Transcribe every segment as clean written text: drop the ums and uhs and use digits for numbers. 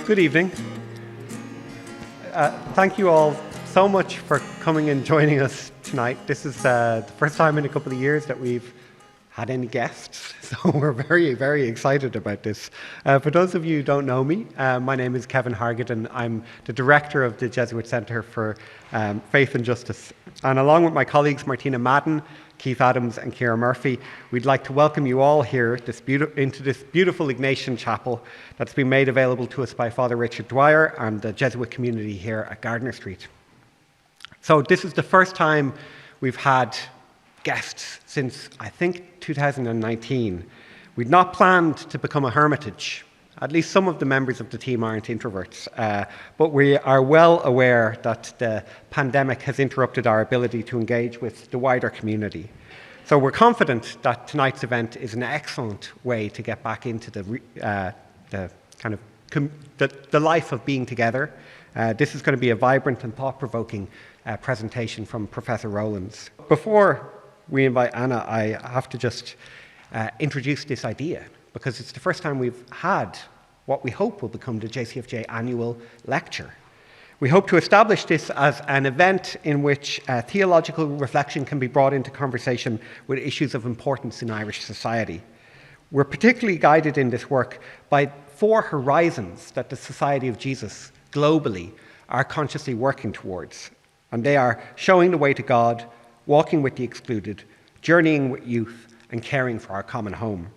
Good evening. Thank you all so much for coming and joining us tonight. This is the first time in a couple of years that we've had any guests, so we're very, very excited about this. For those of you who don't know me, my name is Kevin Hargett and I'm the director of the Jesuit Centre for Faith and Justice. And along with my colleagues Martina Madden, Keith Adams and Ciara Murphy, we'd like to welcome you all here into this beautiful Ignatian chapel that's been made available to us by Father Richard Dwyer and the Jesuit community here at Gardiner Street. So this is the first time we've had guests since, I think, 2019. We'd not planned to become a hermitage. At least some of the members of the team aren't introverts, but we are well aware that the pandemic has interrupted our ability to engage with the wider community. So we're confident that tonight's event is an excellent way to get back into the life of being together. This is going to be a vibrant and thought-provoking presentation from Professor Rowlands. Before we invite Anna, I have to just introduce this idea, because it's the first time we've had what we hope will become the JCFJ annual lecture. We hope to establish this as an event in which theological reflection can be brought into conversation with issues of importance in Irish society. We're particularly guided in this work by 4 horizons that the Society of Jesus globally are consciously working towards. And they are showing the way to God, walking with the excluded, journeying with youth, and caring for our common home.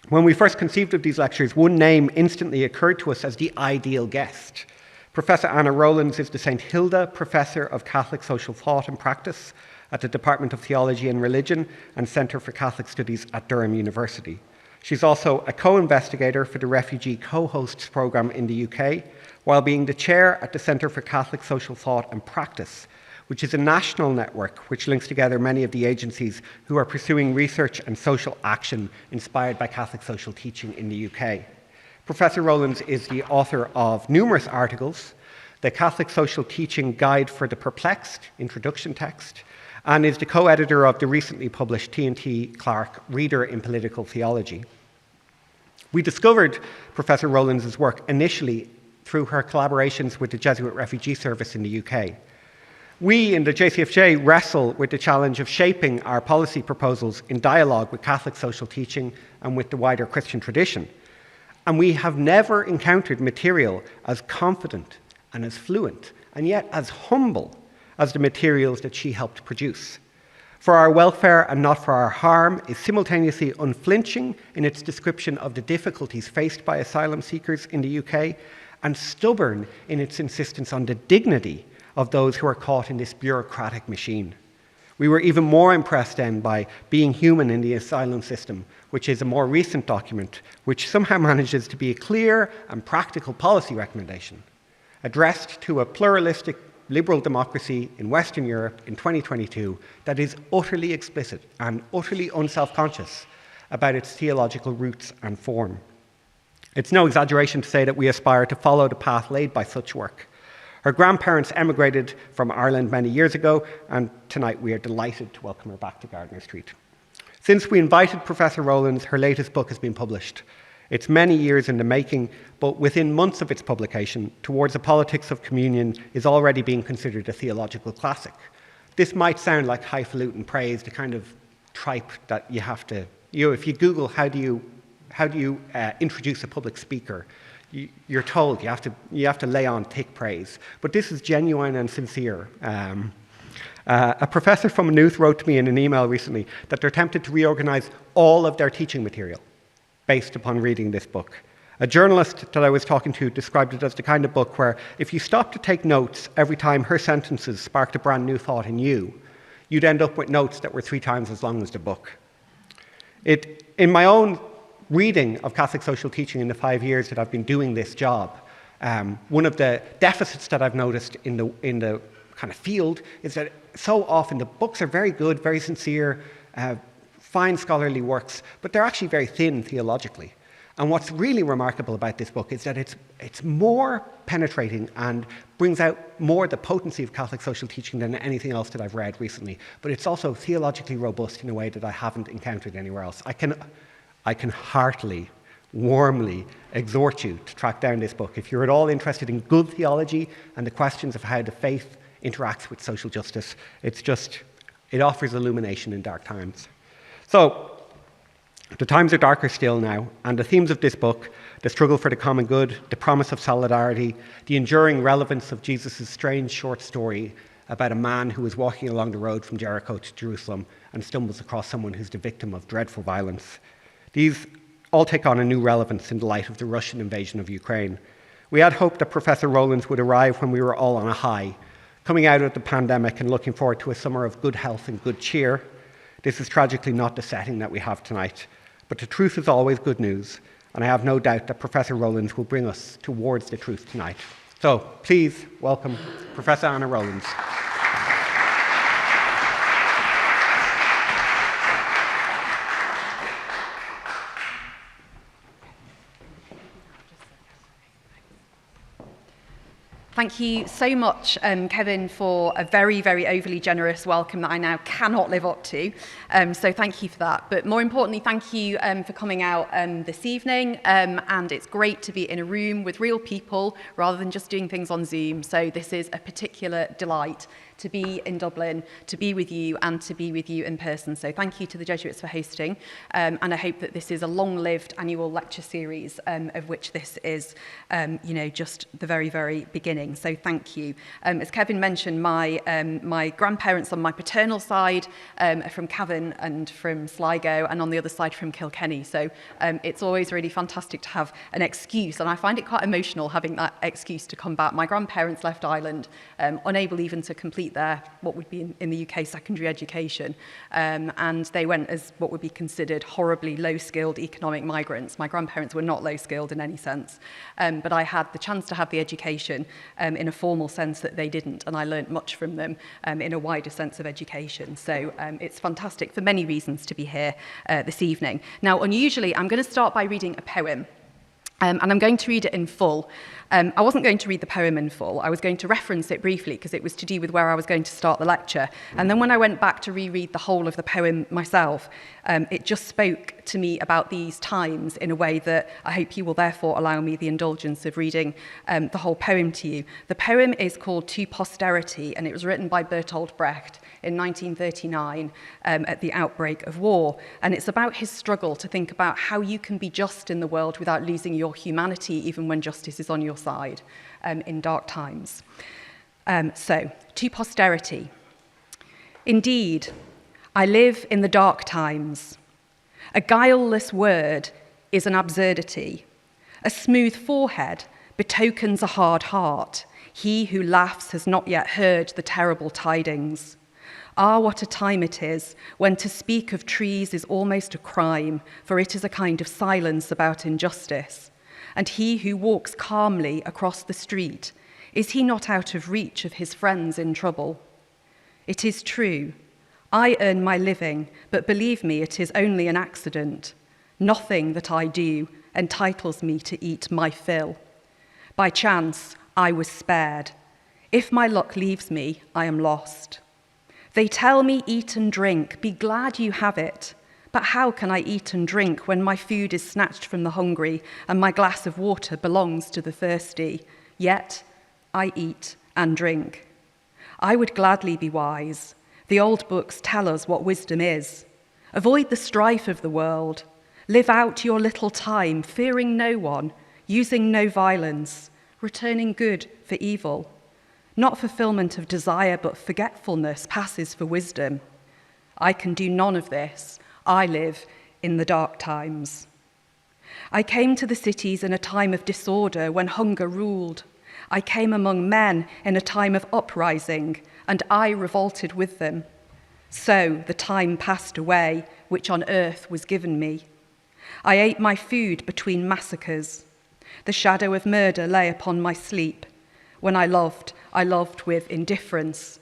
When we first conceived of these lectures, one name instantly occurred to us as the ideal guest. Professor Anna Rowlands is the St. Hilda Professor of Catholic Social Thought and Practice at the Department of Theology and Religion and Centre for Catholic Studies at Durham University. She's also a co-investigator for the Refugee Co-Hosts Programme in the UK, while being the chair at the Centre for Catholic Social Thought and Practice, which is a national network which links together many of the agencies who are pursuing research and social action inspired by Catholic social teaching in the UK. Professor Rowlands is the author of numerous articles, the Catholic Social Teaching Guide for the Perplexed, introduction text, and is the co-editor of the recently published T&T Clark Reader in Political Theology. We discovered Professor Rowlands' work initially through her collaborations with the Jesuit Refugee Service in the UK. We in the JCFJ wrestle with the challenge of shaping our policy proposals in dialogue with Catholic social teaching and with the wider Christian tradition. And we have never encountered material as confident and as fluent and yet as humble as the materials that she helped produce. For our welfare and not for our harm is simultaneously unflinching in its description of the difficulties faced by asylum seekers in the UK and stubborn in its insistence on the dignity of those who are caught in this bureaucratic machine. We were even more impressed then by Being Human in the Asylum System, which is a more recent document, which somehow manages to be a clear and practical policy recommendation, addressed to a pluralistic liberal democracy in Western Europe in 2022 that is utterly explicit and utterly unself-conscious about its theological roots and form. It's no exaggeration to say that we aspire to follow the path laid by such work. Her grandparents emigrated from Ireland many years ago, and tonight we are delighted to welcome her back to Gardiner Street. Since we invited Professor Rowlands, her latest book has been published. It's many years in the making, but within months of its publication, Towards a Politics of Communion is already being considered a theological classic. This might sound like highfalutin praise, the kind of tripe that you have to, if you Google how do you introduce a public speaker, you're told you have to lay on thick praise, but this is genuine and sincere. A professor from Maynooth wrote to me in an email recently that they're tempted to reorganize all of their teaching material based upon reading this book. A journalist that I was talking to described it as the kind of book where if you stopped to take notes every time her sentences sparked a brand new thought in you, you'd end up with notes that were 3 times as long as the book. In my own reading of Catholic social teaching in the 5 years that I've been doing this job, one of the deficits that I've noticed in the kind of field is that so often the books are very good, very sincere, fine scholarly works, but they're actually very thin theologically. And what's really remarkable about this book is that it's more penetrating and brings out more the potency of Catholic social teaching than anything else that I've read recently. But it's also theologically robust in a way that I haven't encountered anywhere else. I can heartily warmly exhort you to track down this book. If you're at all interested in good theology and the questions of how the faith interacts with social justice, it offers illumination in dark times. So, the times are darker still now, and the themes of this book, the struggle for the common good, the promise of solidarity, the enduring relevance of Jesus' strange short story about a man who is walking along the road from Jericho to Jerusalem and stumbles across someone who's the victim of dreadful violence. These all take on a new relevance in the light of the Russian invasion of Ukraine. We had hoped that Professor Rowlands would arrive when we were all on a high, coming out of the pandemic and looking forward to a summer of good health and good cheer. This is tragically not the setting that we have tonight. But the truth is always good news, and I have no doubt that Professor Rowlands will bring us towards the truth tonight. So please welcome Professor Anna Rowlands. Thank you so much, Kevin, for a very, very overly generous welcome that I now cannot live up to. So thank you for that. But more importantly, thank you for coming out this evening. And it's great to be in a room with real people rather than just doing things on Zoom. So this is a particular delight to be in Dublin, to be with you, and to be with you in person. So thank you to the Jesuits for hosting. And I hope that this is a long-lived annual lecture series, of which this is, just the very, very beginning. So thank you. As Kevin mentioned, my grandparents on my paternal side are from Cavan and from Sligo, and on the other side from Kilkenny. So it's always really fantastic to have an excuse, and I find it quite emotional having that excuse to come back. My grandparents left Ireland, unable even to complete their, what would be in the UK, secondary education, and they went as what would be considered horribly low-skilled economic migrants. My grandparents were not low-skilled in any sense, but I had the chance to have the education in a formal sense that they didn't, and I learnt much from them in a wider sense of education. So it's fantastic for many reasons to be here this evening. Now, unusually, I'm going to start by reading a poem. And I'm going to read it in full. I wasn't going to read the poem in full. I was going to reference it briefly because it was to do with where I was going to start the lecture. And then when I went back to reread the whole of the poem myself, it just spoke to me about these times in a way that I hope you will therefore allow me the indulgence of reading the whole poem to you. The poem is called To Posterity, and it was written by Bertolt Brecht in 1939 at the outbreak of war. And it's about his struggle to think about how you can be just in the world without losing your humanity, even when justice is on your side in dark times. So, to posterity. Indeed, I live in the dark times. A guileless word is an absurdity. A smooth forehead betokens a hard heart. He who laughs has not yet heard the terrible tidings. Ah, what a time it is when to speak of trees is almost a crime, for it is a kind of silence about injustice. And he who walks calmly across the street, is he not out of reach of his friends in trouble? It is true, I earn my living, but believe me, it is only an accident. Nothing that I do entitles me to eat my fill. By chance, I was spared. If my luck leaves me, I am lost. They tell me eat and drink, be glad you have it. But how can I eat and drink when my food is snatched from the hungry and my glass of water belongs to the thirsty? Yet I eat and drink. I would gladly be wise. The old books tell us what wisdom is. Avoid the strife of the world. Live out your little time, fearing no one, using no violence, returning good for evil. Not fulfillment of desire, but forgetfulness passes for wisdom. I can do none of this. I live in the dark times. I came to the cities in a time of disorder when hunger ruled. I came among men in a time of uprising, and I revolted with them. So the time passed away, which on earth was given me. I ate my food between massacres. The shadow of murder lay upon my sleep. When I loved with indifference.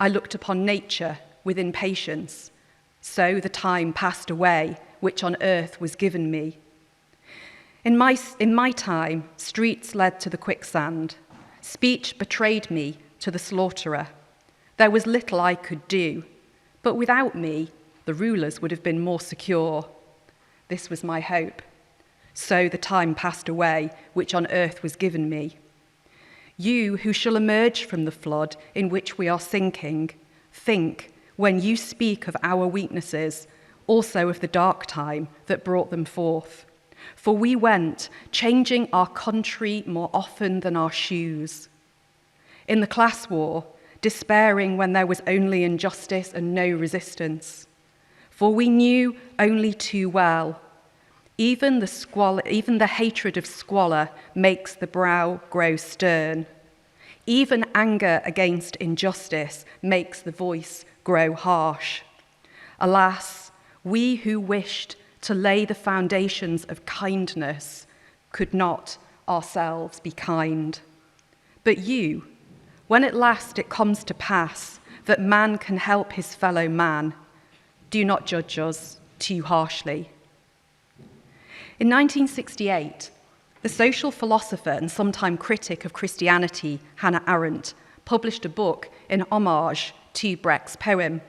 I looked upon nature with impatience. So the time passed away, which on earth was given me. In my time, streets led to the quicksand. Speech betrayed me to the slaughterer. There was little I could do, but without me, the rulers would have been more secure. This was my hope. So the time passed away, which on earth was given me. You who shall emerge from the flood in which we are sinking, think, when you speak of our weaknesses, also of the dark time that brought them forth. For we went, changing our country more often than our shoes. In the class war, despairing when there was only injustice and no resistance. For we knew only too well, even the hatred of squalor makes the brow grow stern. Even anger against injustice makes the voice grow harsh. Alas, we who wished to lay the foundations of kindness could not ourselves be kind. But you, when at last it comes to pass that man can help his fellow man, do not judge us too harshly. In 1968, the social philosopher and sometime critic of Christianity, Hannah Arendt, published a book in homage to Brecht's poem.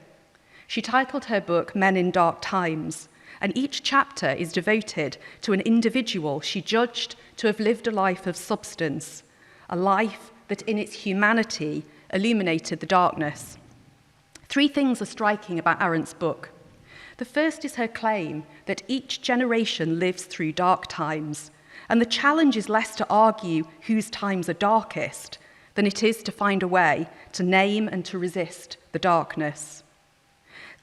She titled her book Men in Dark Times, and each chapter is devoted to an individual she judged to have lived a life of substance, a life that in its humanity illuminated the darkness. Three things are striking about Arendt's book. The first is her claim that each generation lives through dark times, and the challenge is less to argue whose times are darkest than it is to find a way to name and to resist the darkness.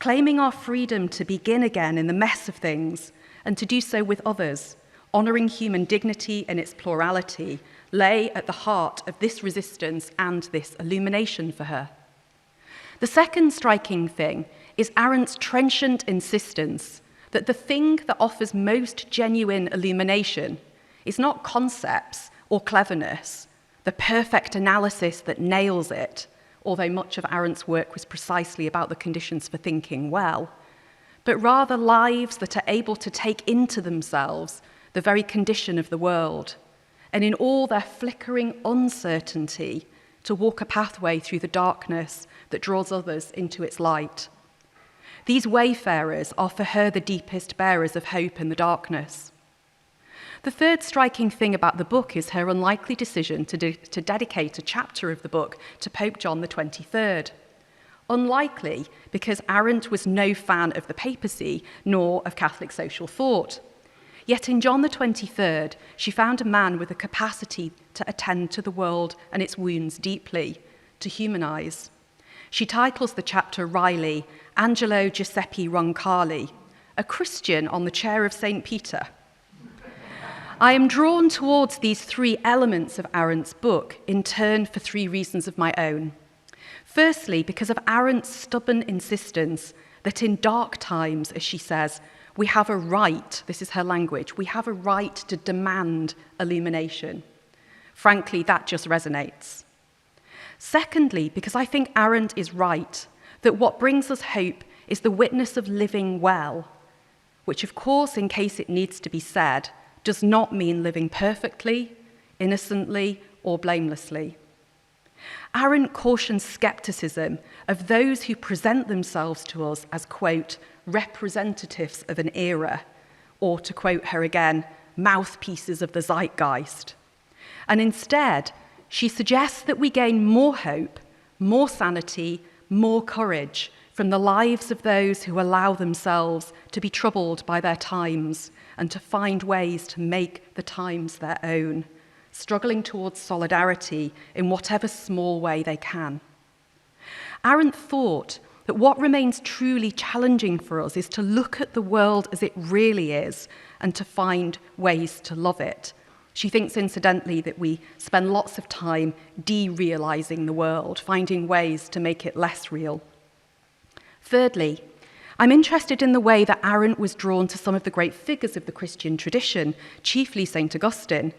Claiming our freedom to begin again in the mess of things and to do so with others, honouring human dignity and its plurality, lay at the heart of this resistance and this illumination for her. The second striking thing is Arendt's trenchant insistence that the thing that offers most genuine illumination is not concepts or cleverness, the perfect analysis that nails it, although much of Arendt's work was precisely about the conditions for thinking well, but rather lives that are able to take into themselves the very condition of the world, and in all their flickering uncertainty, to walk a pathway through the darkness that draws others into its light. These wayfarers are for her the deepest bearers of hope in the darkness. The third striking thing about the book is her unlikely decision to dedicate a chapter of the book to Pope John XXIII. Unlikely because Arendt was no fan of the papacy nor of Catholic social thought. Yet in John XXIII, she found a man with a capacity to attend to the world and its wounds deeply, to humanize. She titles the chapter wryly, Angelo Giuseppe Roncalli, a Christian on the chair of St. Peter. I am drawn towards these three elements of Arendt's book in turn for three reasons of my own. Firstly, because of Arendt's stubborn insistence that in dark times, as she says, we have a right, this is her language, we have a right to demand illumination. Frankly, that just resonates. Secondly, because I think Arendt is right, that what brings us hope is the witness of living well, which of course, in case it needs to be said, does not mean living perfectly, innocently, or blamelessly. Arendt cautions skepticism of those who present themselves to us as, quote, representatives of an era, or to quote her again, mouthpieces of the zeitgeist. And instead, she suggests that we gain more hope, more sanity, more courage from the lives of those who allow themselves to be troubled by their times and to find ways to make the times their own, struggling towards solidarity in whatever small way they can. Arendt thought that what remains truly challenging for us is to look at the world as it really is and to find ways to love it. She thinks, incidentally, that we spend lots of time de-realizing the world, finding ways to make it less real. Thirdly, I'm interested in the way that Arendt was drawn to some of the great figures of the Christian tradition, chiefly St. Augustine,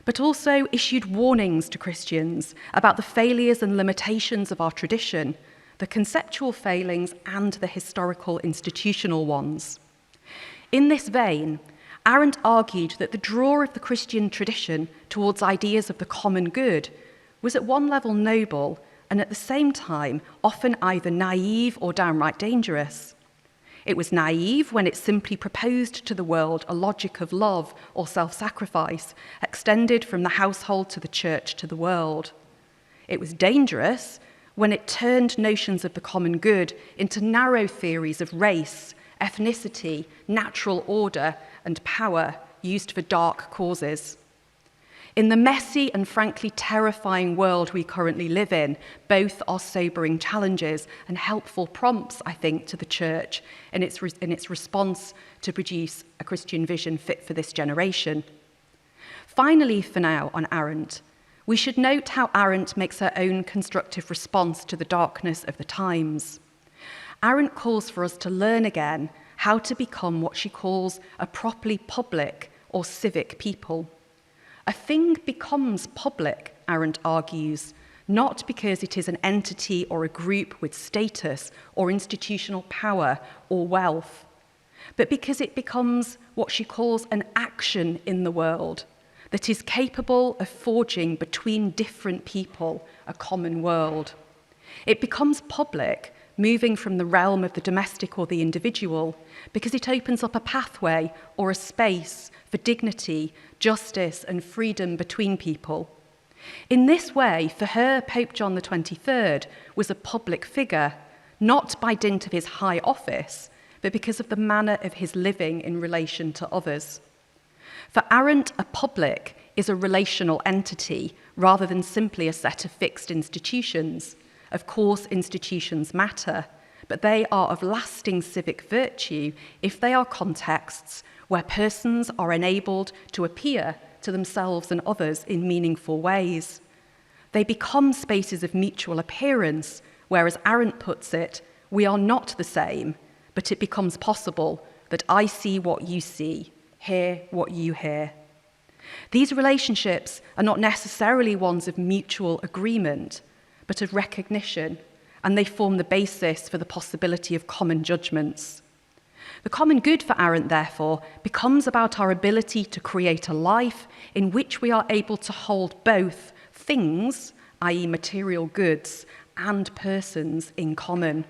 but also issued warnings to Christians about the failures and limitations of our tradition, the conceptual failings and the historical institutional ones. In this vein, Arendt argued that the draw of the Christian tradition towards ideas of the common good was at one level noble and at the same time often either naive or downright dangerous. It was naive when it simply proposed to the world a logic of love or self-sacrifice, extended from the household to the church to the world. It was dangerous when it turned notions of the common good into narrow theories of race, ethnicity, natural order, and power used for dark causes. In the messy and frankly terrifying world we currently live in, both are sobering challenges and helpful prompts, I think, to the church in its response to produce a Christian vision fit for this generation. Finally, for now, on Arendt, we should note how Arendt makes her own constructive response to the darkness of the times. Arendt calls for us to learn again how to become what she calls a properly public or civic people. A thing becomes public, Arendt argues, not because it is an entity or a group with status or institutional power or wealth, but because it becomes what she calls an action in the world that is capable of forging between different people a common world. It becomes public, moving from the realm of the domestic or the individual, because it opens up a pathway or a space for dignity, justice, and freedom between people. In this way, for her, Pope John XXIII was a public figure, not by dint of his high office, but because of the manner of his living in relation to others. For Arendt, a public is a relational entity rather than simply a set of fixed institutions. Of course, institutions matter, but they are of lasting civic virtue if they are contexts where persons are enabled to appear to themselves and others in meaningful ways. They become spaces of mutual appearance, where, as Arendt puts it, we are not the same, but it becomes possible that I see what you see, hear what you hear. These relationships are not necessarily ones of mutual agreement, but of recognition, and they form the basis for the possibility of common judgments. The common good for Arendt, therefore, becomes about our ability to create a life in which we are able to hold both things, i.e. material goods, and persons in common.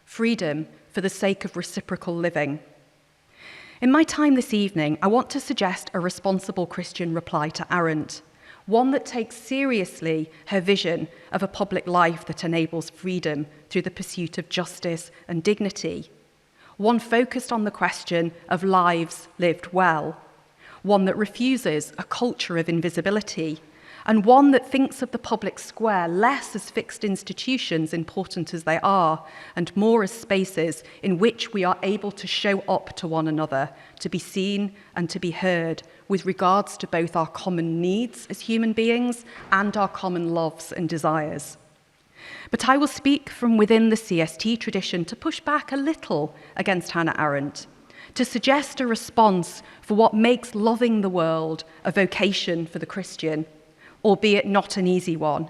Freedom for the sake of reciprocal living. In my time this evening, I want to suggest a responsible Christian reply to Arendt, one that takes seriously her vision of a public life that enables freedom through the pursuit of justice and dignity, one focused on the question of lives lived well, one that refuses a culture of invisibility, and one that thinks of the public square less as fixed institutions, important as they are, and more as spaces in which we are able to show up to one another, to be seen and to be heard, with regards to both our common needs as human beings and our common loves and desires. But I will speak from within the CST tradition to push back a little against Hannah Arendt, to suggest a response for what makes loving the world a vocation for the Christian, albeit not an easy one,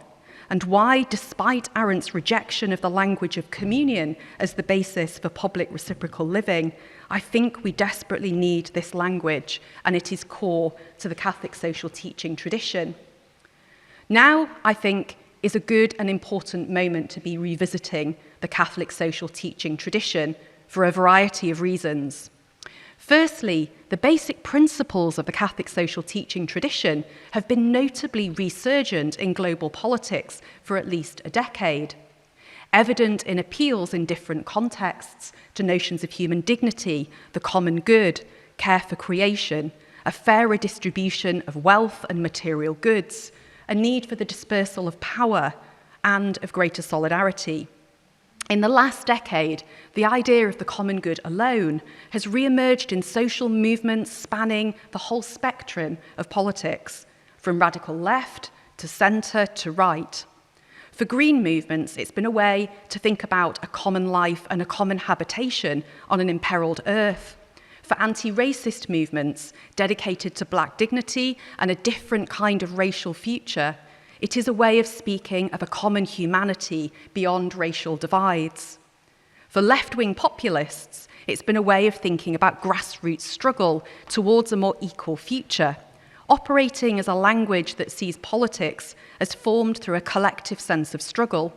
and why, despite Arendt's rejection of the language of communion as the basis for public reciprocal living, I think we desperately need this language, and it is core to the Catholic social teaching tradition. Now, I think, is a good and important moment to be revisiting the Catholic social teaching tradition for a variety of reasons. Firstly, the basic principles of the Catholic social teaching tradition have been notably resurgent in global politics for at least a decade, evident in appeals in different contexts to notions of human dignity, the common good, care for creation, a fairer distribution of wealth and material goods, a need for the dispersal of power, and of greater solidarity. In the last decade, the idea of the common good alone has re-emerged in social movements spanning the whole spectrum of politics, from radical left to centre to right. For green movements, it's been a way to think about a common life and a common habitation on an imperiled earth. For anti-racist movements dedicated to black dignity and a different kind of racial future, it is a way of speaking of a common humanity beyond racial divides. For left-wing populists, it's been a way of thinking about grassroots struggle towards a more equal future, operating as a language that sees politics as formed through a collective sense of struggle.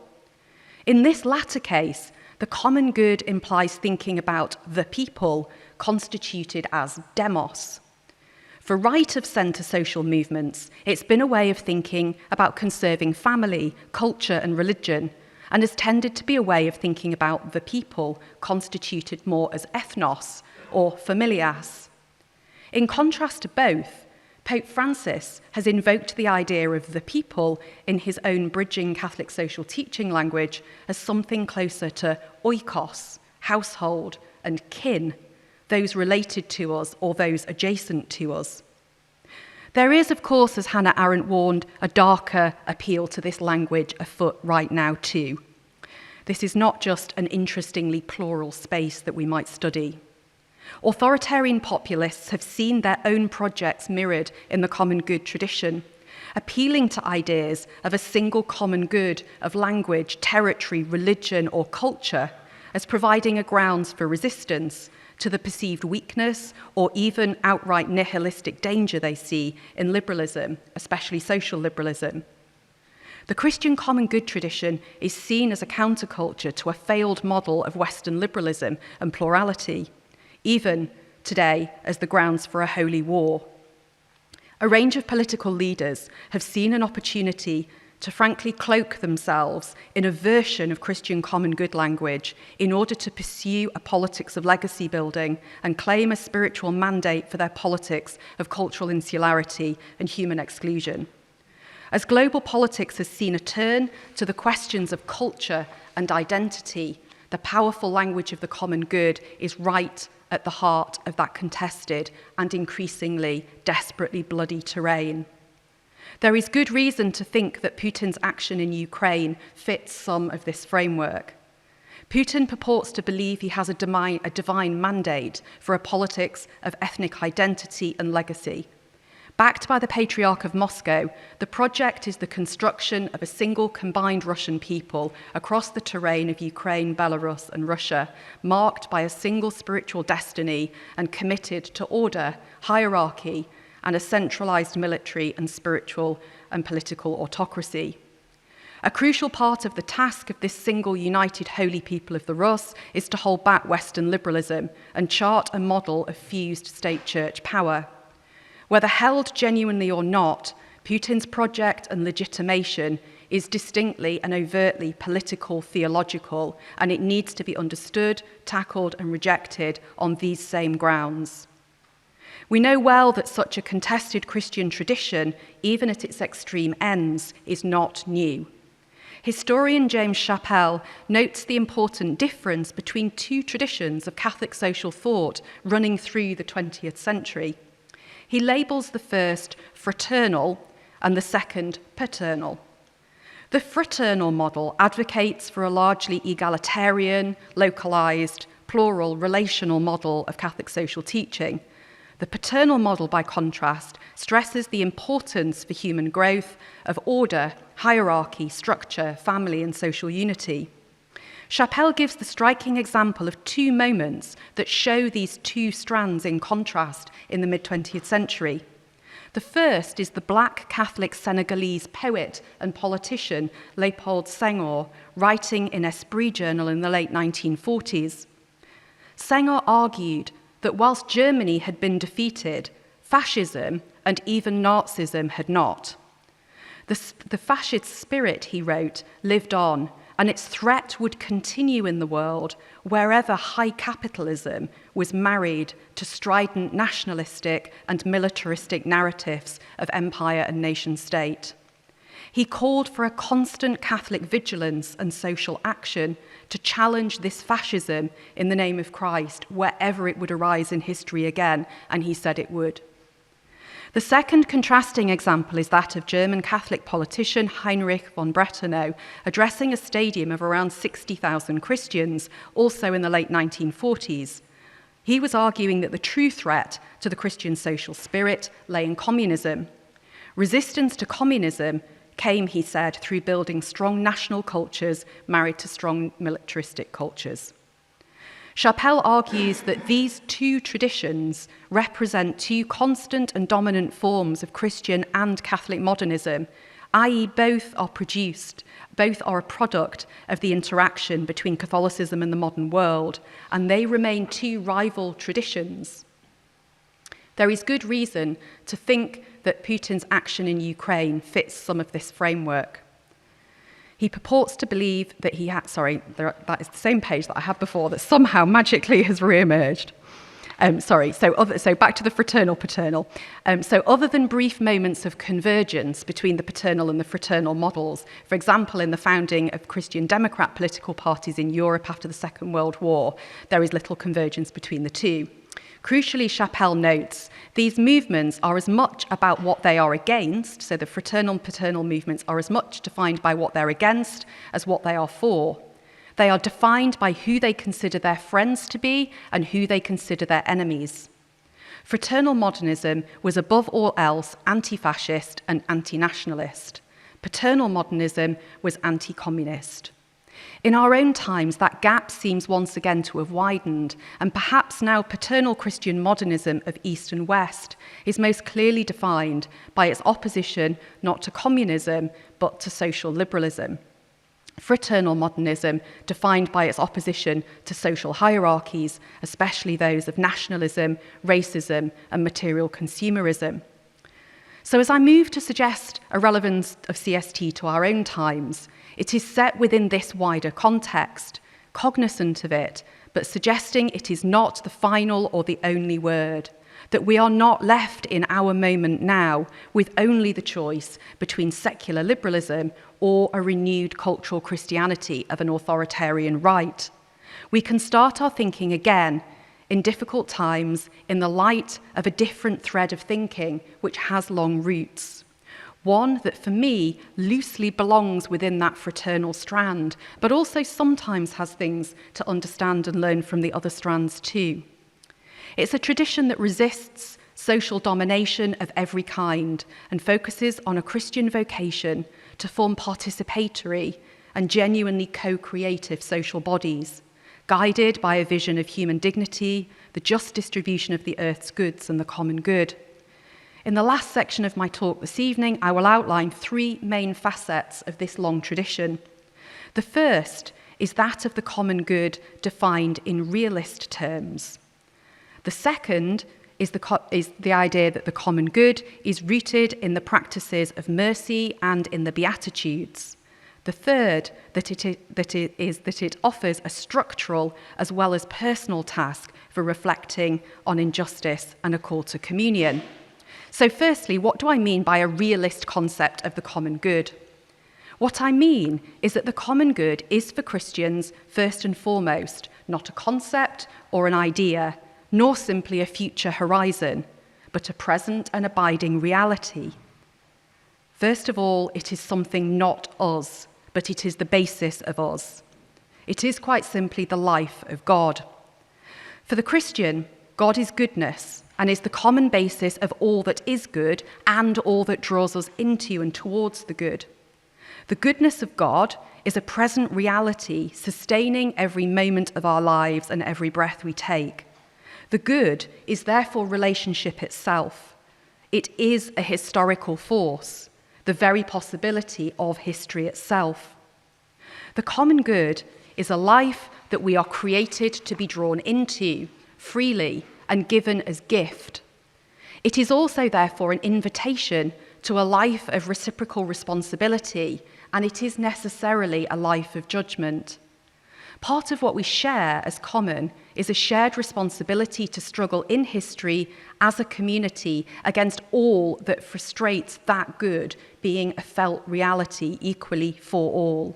In this latter case, The common good implies thinking about the people, constituted as demos. For right-of-centre social movements, it's been a way of thinking about conserving family, culture and religion, and has tended to be a way of thinking about the people, constituted more as ethnos or familias. In contrast to both, Pope Francis has invoked the idea of the people in his own bridging Catholic social teaching language as something closer to oikos, household, and kin, those related to us or those adjacent to us. There is, of course, as Hannah Arendt warned, a darker appeal to this language afoot right now too. This is not just an interestingly plural space that we might study. Authoritarian populists have seen their own projects mirrored in the common good tradition, appealing to ideas of a single common good of language, territory, religion, or culture as providing a grounds for resistance to the perceived weakness or even outright nihilistic danger they see in liberalism, especially social liberalism. The Christian common good tradition is seen as a counterculture to a failed model of Western liberalism and plurality, even today as the grounds for a holy war. A range of political leaders have seen an opportunity to frankly cloak themselves in a version of Christian common good language in order to pursue a politics of legacy building and claim a spiritual mandate for their politics of cultural insularity and human exclusion. As global politics has seen a turn to the questions of culture and identity, the powerful language of the common good is right at the heart of that contested and increasingly desperately bloody terrain. There is good reason to think that Putin's action in Ukraine fits some of this framework. Putin purports to believe he has a divine mandate for a politics of ethnic identity and legacy. Backed by the Patriarch of Moscow, the project is the construction of a single combined Russian people across the terrain of Ukraine, Belarus, and Russia, marked by a single spiritual destiny and committed to order, hierarchy, and a centralized military and spiritual and political autocracy. A crucial part of the task of this single united holy people of the Rus is to hold back Western liberalism and chart a model of fused state-church power. Whether held genuinely or not, Putin's project and legitimation is distinctly and overtly political, theological, and it needs to be understood, tackled, and rejected on these same grounds. We know well that such a contested Christian tradition, even at its extreme ends, is not new. Historian James Chappell notes the important difference between two traditions of Catholic social thought running through the 20th century. He labels the first fraternal and the second paternal. The fraternal model advocates for a largely egalitarian, localized, plural, relational model of Catholic social teaching. The paternal model, by contrast, stresses the importance for human growth of order, hierarchy, structure, family, and social unity. Chappell gives the striking example of two moments that show these two strands in contrast in the mid-20th century. The first is the black Catholic Senegalese poet and politician Léopold Senghor, writing in Esprit Journal in the late 1940s. Senghor argued that whilst Germany had been defeated, fascism and even Nazism had not. The fascist spirit, he wrote, lived on, and its threat would continue in the world wherever high capitalism was married to strident nationalistic and militaristic narratives of empire and nation-state. He called for a constant Catholic vigilance and social action to challenge this fascism in the name of Christ wherever it would arise in history again, and he said it would. The second contrasting example is that of German Catholic politician Heinrich von Brentano addressing a stadium of around 60,000 Christians, also in the late 1940s. He was arguing that the true threat to the Christian social spirit lay in communism. Resistance to communism came, he said, through building strong national cultures married to strong militaristic cultures. Chappell argues that these two traditions represent two constant and dominant forms of Christian and Catholic modernism, i.e. both are a product of the interaction between Catholicism and the modern world, and they remain two rival traditions. There is good reason to think that Putin's action in Ukraine fits some of this framework. He purports to believe that that is the same page that I had before that somehow magically has re-emerged. So back to the fraternal-paternal. So other than brief moments of convergence between the paternal and the fraternal models, for example, in the founding of Christian Democrat political parties in Europe after the Second World War, there is little convergence between the two. Crucially, Chappell notes, these movements are as much about what they are against, so the fraternal and paternal movements are as much defined by what they're against as what they are for. They are defined by who they consider their friends to be and who they consider their enemies. Fraternal modernism was above all else anti-fascist and anti-nationalist. Paternal modernism was anti-communist. In our own times, that gap seems once again to have widened, and perhaps now paternal Christian modernism of East and West is most clearly defined by its opposition not to communism, but to social liberalism. Fraternal modernism defined by its opposition to social hierarchies, especially those of nationalism, racism, and material consumerism. So as I move to suggest a relevance of CST to our own times, it is set within this wider context, cognizant of it, but suggesting it is not the final or the only word, that we are not left in our moment now with only the choice between secular liberalism or a renewed cultural Christianity of an authoritarian right. We can start our thinking again in difficult times in the light of a different thread of thinking which has long roots. One that for me loosely belongs within that fraternal strand, but also sometimes has things to understand and learn from the other strands too. It's a tradition that resists social domination of every kind and focuses on a Christian vocation to form participatory and genuinely co-creative social bodies, guided by a vision of human dignity, the just distribution of the earth's goods and the common good. In the last section of my talk this evening, I will outline three main facets of this long tradition. The first is that of the common good defined in realist terms. The second is the idea that the common good is rooted in the practices of mercy and in the Beatitudes. The third, that it offers a structural as well as personal task for reflecting on injustice and a call to communion. So firstly, what do I mean by a realist concept of the common good? What I mean is that the common good is for Christians first and foremost not a concept or an idea, nor simply a future horizon, but a present and abiding reality. First of all, it is something not us, but it is the basis of us. It is quite simply the life of God. For the Christian, God is goodness and is the common basis of all that is good and all that draws us into and towards the good. The goodness of God is a present reality sustaining every moment of our lives and every breath we take. The good is therefore relationship itself. It is a historical force, the very possibility of history itself. The common good is a life that we are created to be drawn into freely and given as gift. It is also therefore an invitation to a life of reciprocal responsibility, and it is necessarily a life of judgment. Part of what we share as common is a shared responsibility to struggle in history as a community against all that frustrates that good being a felt reality equally for all.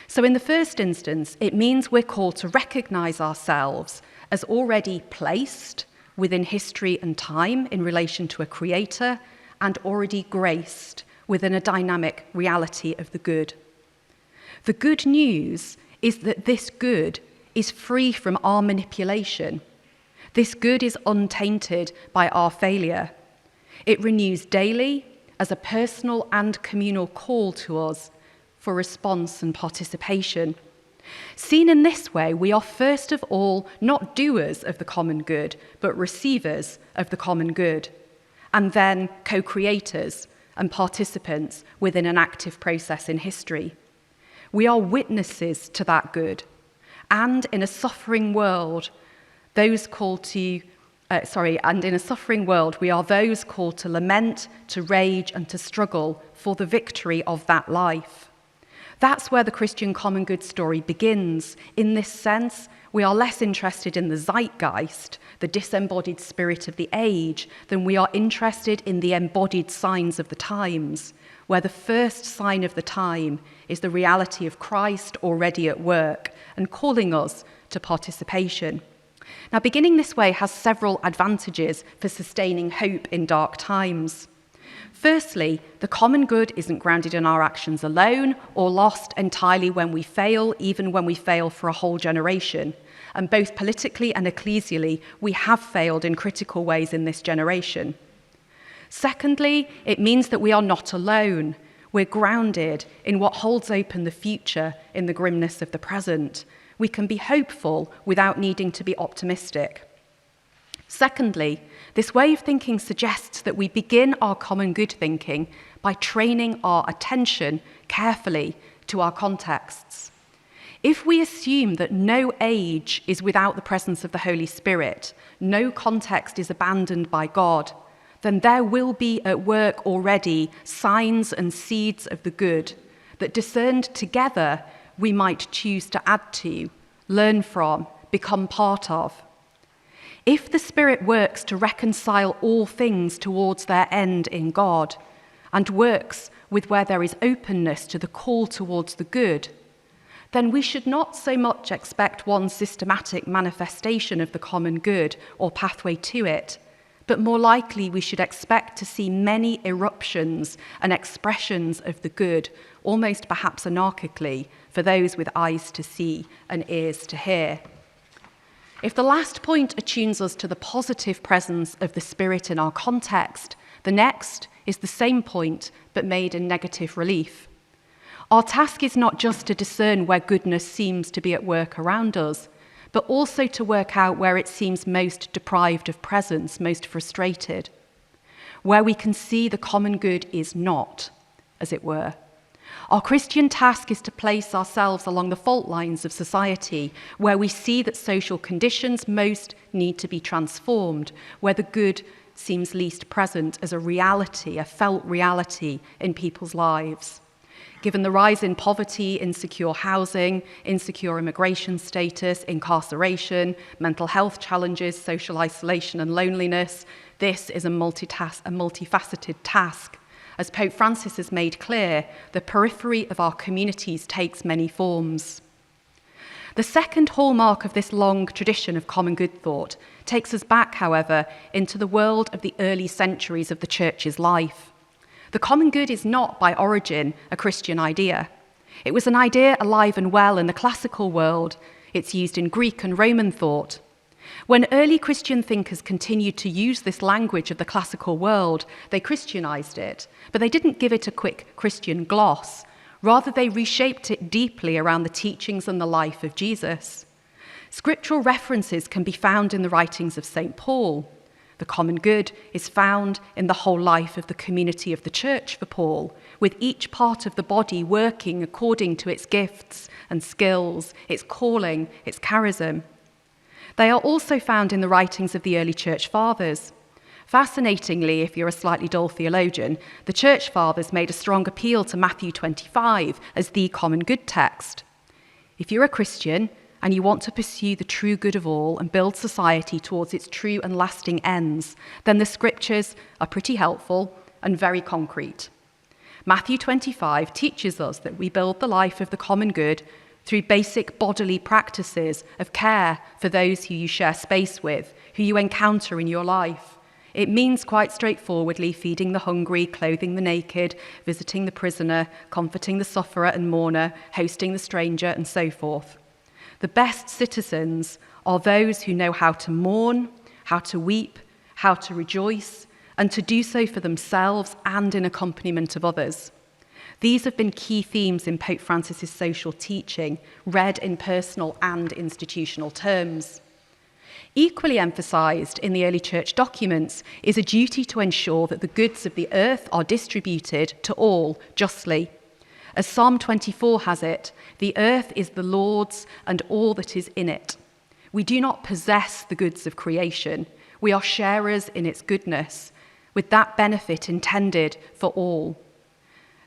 So in the first instance, it means we're called to recognize ourselves as already placed within history and time in relation to a creator and already graced within a dynamic reality of the good. The good news is that this good is free from our manipulation. This good is untainted by our failure. It renews daily as a personal and communal call to us for response and participation. Seen in this way, we are first of all not doers of the common good, but receivers of the common good, and then co-creators and participants within an active process in history. We are witnesses to that good, and in a suffering world, we are those called to lament, to rage, and to struggle for the victory of that life. That's where the Christian common good story begins. In this sense, we are less interested in the zeitgeist, the disembodied spirit of the age, than we are interested in the embodied signs of the times, where the first sign of the time is the reality of Christ already at work and calling us to participation. Now, beginning this way has several advantages for sustaining hope in dark times. Firstly, the common good isn't grounded in our actions alone or lost entirely when we fail, even when we fail for a whole generation. And both politically and ecclesially, we have failed in critical ways in this generation. Secondly, it means that we are not alone. We're grounded in what holds open the future in the grimness of the present. We can be hopeful without needing to be optimistic. Secondly, this way of thinking suggests that we begin our common good thinking by training our attention carefully to our contexts. If we assume that no age is without the presence of the Holy Spirit, no context is abandoned by God, then there will be at work already signs and seeds of the good that, discerned together, we might choose to add to, learn from, become part of. If the Spirit works to reconcile all things towards their end in God, and works with where there is openness to the call towards the good, then we should not so much expect one systematic manifestation of the common good or pathway to it, but more likely we should expect to see many eruptions and expressions of the good, almost perhaps anarchically, for those with eyes to see and ears to hear. If the last point attunes us to the positive presence of the Spirit in our context, the next is the same point, but made in negative relief. Our task is not just to discern where goodness seems to be at work around us, but also to work out where it seems most deprived of presence, most frustrated, where we can see the common good is not, as it were. Our Christian task is to place ourselves along the fault lines of society, where we see that social conditions most need to be transformed, where the good seems least present as a reality, a felt reality in people's lives. Given the rise in poverty, insecure housing, insecure immigration status, incarceration, mental health challenges, social isolation and loneliness, this is a multifaceted task. As Pope Francis has made clear, the periphery of our communities takes many forms. The second hallmark of this long tradition of common good thought takes us back, however, into the world of the early centuries of the Church's life. The common good is not, by origin, a Christian idea. It was an idea alive and well in the classical world. It's used in Greek and Roman thought. When early Christian thinkers continued to use this language of the classical world, they Christianized it, but they didn't give it a quick Christian gloss. Rather, they reshaped it deeply around the teachings and the life of Jesus. Scriptural references can be found in the writings of St. Paul. The common good is found in the whole life of the community of the church for Paul, with each part of the body working according to its gifts and skills, its calling, its charism. They are also found in the writings of the early church fathers. Fascinatingly, if you're a slightly dull theologian, the church fathers made a strong appeal to Matthew 25 as the common good text. If you're a Christian and you want to pursue the true good of all and build society towards its true and lasting ends, then the scriptures are pretty helpful and very concrete. Matthew 25 teaches us that we build the life of the common good through basic bodily practices of care for those who you share space with, who you encounter in your life. It means quite straightforwardly feeding the hungry, clothing the naked, visiting the prisoner, comforting the sufferer and mourner, hosting the stranger, and so forth. The best citizens are those who know how to mourn, how to weep, how to rejoice, and to do so for themselves and in accompaniment of others. These have been key themes in Pope Francis's social teaching, read in personal and institutional terms. Equally emphasised in the early church documents is a duty to ensure that the goods of the earth are distributed to all justly. As Psalm 24 has it, the earth is the Lord's and all that is in it. We do not possess the goods of creation. We are sharers in its goodness, with that benefit intended for all.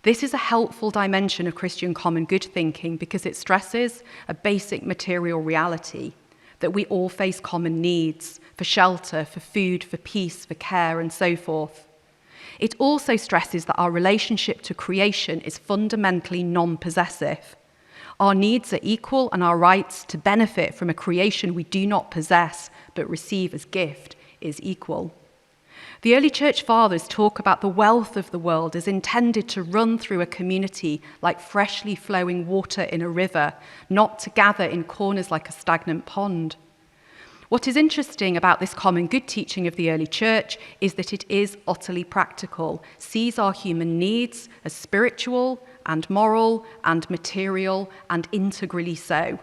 This is a helpful dimension of Christian common good thinking because it stresses a basic material reality that we all face common needs for shelter, for food, for peace, for care, and so forth. It also stresses that our relationship to creation is fundamentally non-possessive. Our needs are equal and our rights to benefit from a creation we do not possess but receive as gift is equal. The early church fathers talk about the wealth of the world as intended to run through a community like freshly flowing water in a river, not to gather in corners like a stagnant pond. What is interesting about this common good teaching of the early church is that it is utterly practical, sees our human needs as spiritual and moral and material and integrally so.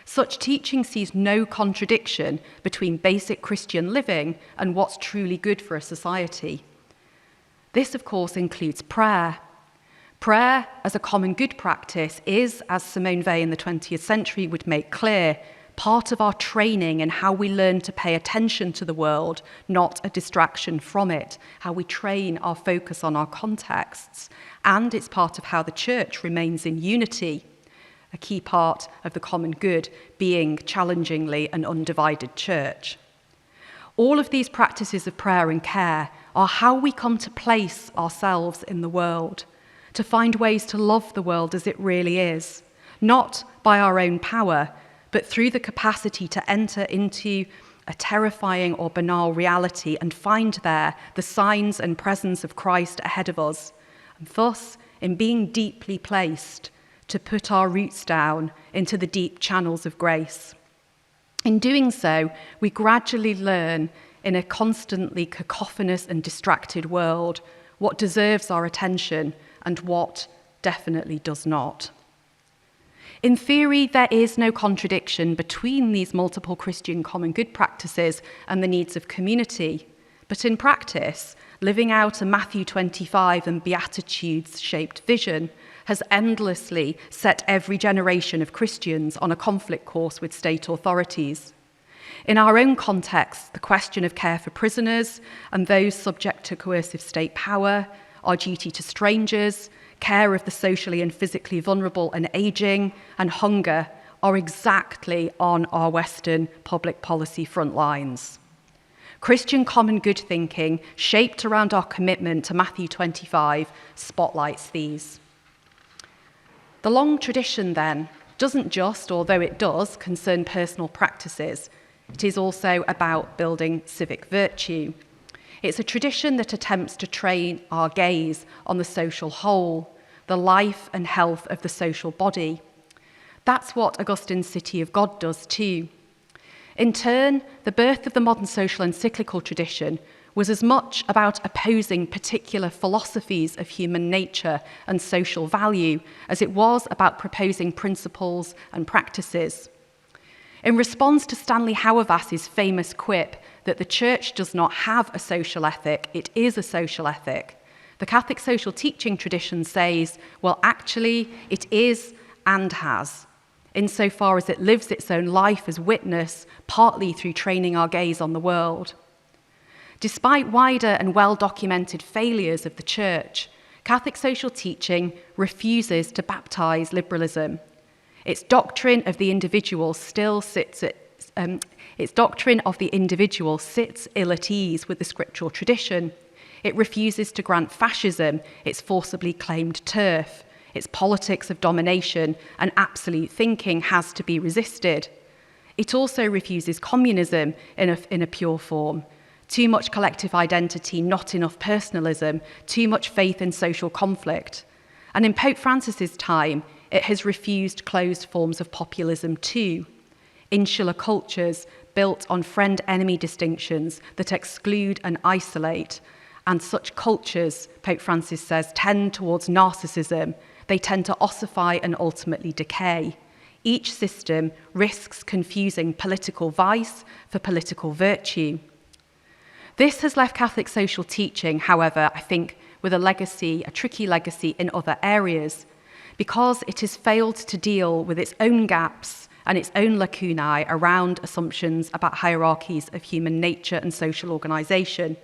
Such teaching sees no contradiction between basic Christian living and what's truly good for a society. This, of course, includes prayer. Prayer as a common good practice is, as Simone Weil in the 20th century would make clear, part of our training in how we learn to pay attention to the world, not a distraction from it, how we train our focus on our contexts, and it's part of how the church remains in unity, a key part of the common good being challengingly an undivided church. All of these practices of prayer and care are how we come to place ourselves in the world, to find ways to love the world as it really is, not by our own power, but through the capacity to enter into a terrifying or banal reality and find there the signs and presence of Christ ahead of us, and thus, in being deeply placed, to put our roots down into the deep channels of grace. In doing so, we gradually learn, in a constantly cacophonous and distracted world, what deserves our attention and what definitely does not. In theory, there is no contradiction between these multiple Christian common good practices and the needs of community. But in practice, living out a Matthew 25 and Beatitudes-shaped vision has endlessly set every generation of Christians on a conflict course with state authorities. In our own context, the question of care for prisoners and those subject to coercive state power, our duty to strangers, care of the socially and physically vulnerable and ageing, and hunger are exactly on our Western public policy front lines. Christian common good thinking, shaped around our commitment to Matthew 25, spotlights these. The long tradition, then, doesn't just, although it does, concern personal practices. It is also about building civic virtue. It's a tradition that attempts to train our gaze on the social whole, the life and health of the social body. That's what Augustine's City of God does too. In turn, the birth of the modern social encyclical tradition was as much about opposing particular philosophies of human nature and social value as it was about proposing principles and practices. In response to Stanley Hauerwas's famous quip that the church does not have a social ethic, it is a social ethic, the Catholic social teaching tradition says, well, actually, it is and has, insofar as it lives its own life as witness, partly through training our gaze on the world. Despite wider and well-documented failures of the church, Catholic social teaching refuses to baptize liberalism. Its doctrine of the individual sits ill at ease with the scriptural tradition. It refuses to grant fascism its forcibly claimed turf. Its politics of domination and absolute thinking has to be resisted. It also refuses communism in a pure form. Too much collective identity, not enough personalism, too much faith in social conflict. And in Pope Francis's time, it has refused closed forms of populism too. Insular cultures built on friend-enemy distinctions that exclude and isolate. And such cultures, Pope Francis says, tend towards narcissism. They tend to ossify and ultimately decay. Each system risks confusing political vice for political virtue. This has left Catholic social teaching, however, I think, with a tricky legacy in other areas, because it has failed to deal with its own gaps and its own lacunae around assumptions about hierarchies of human nature and social organisation.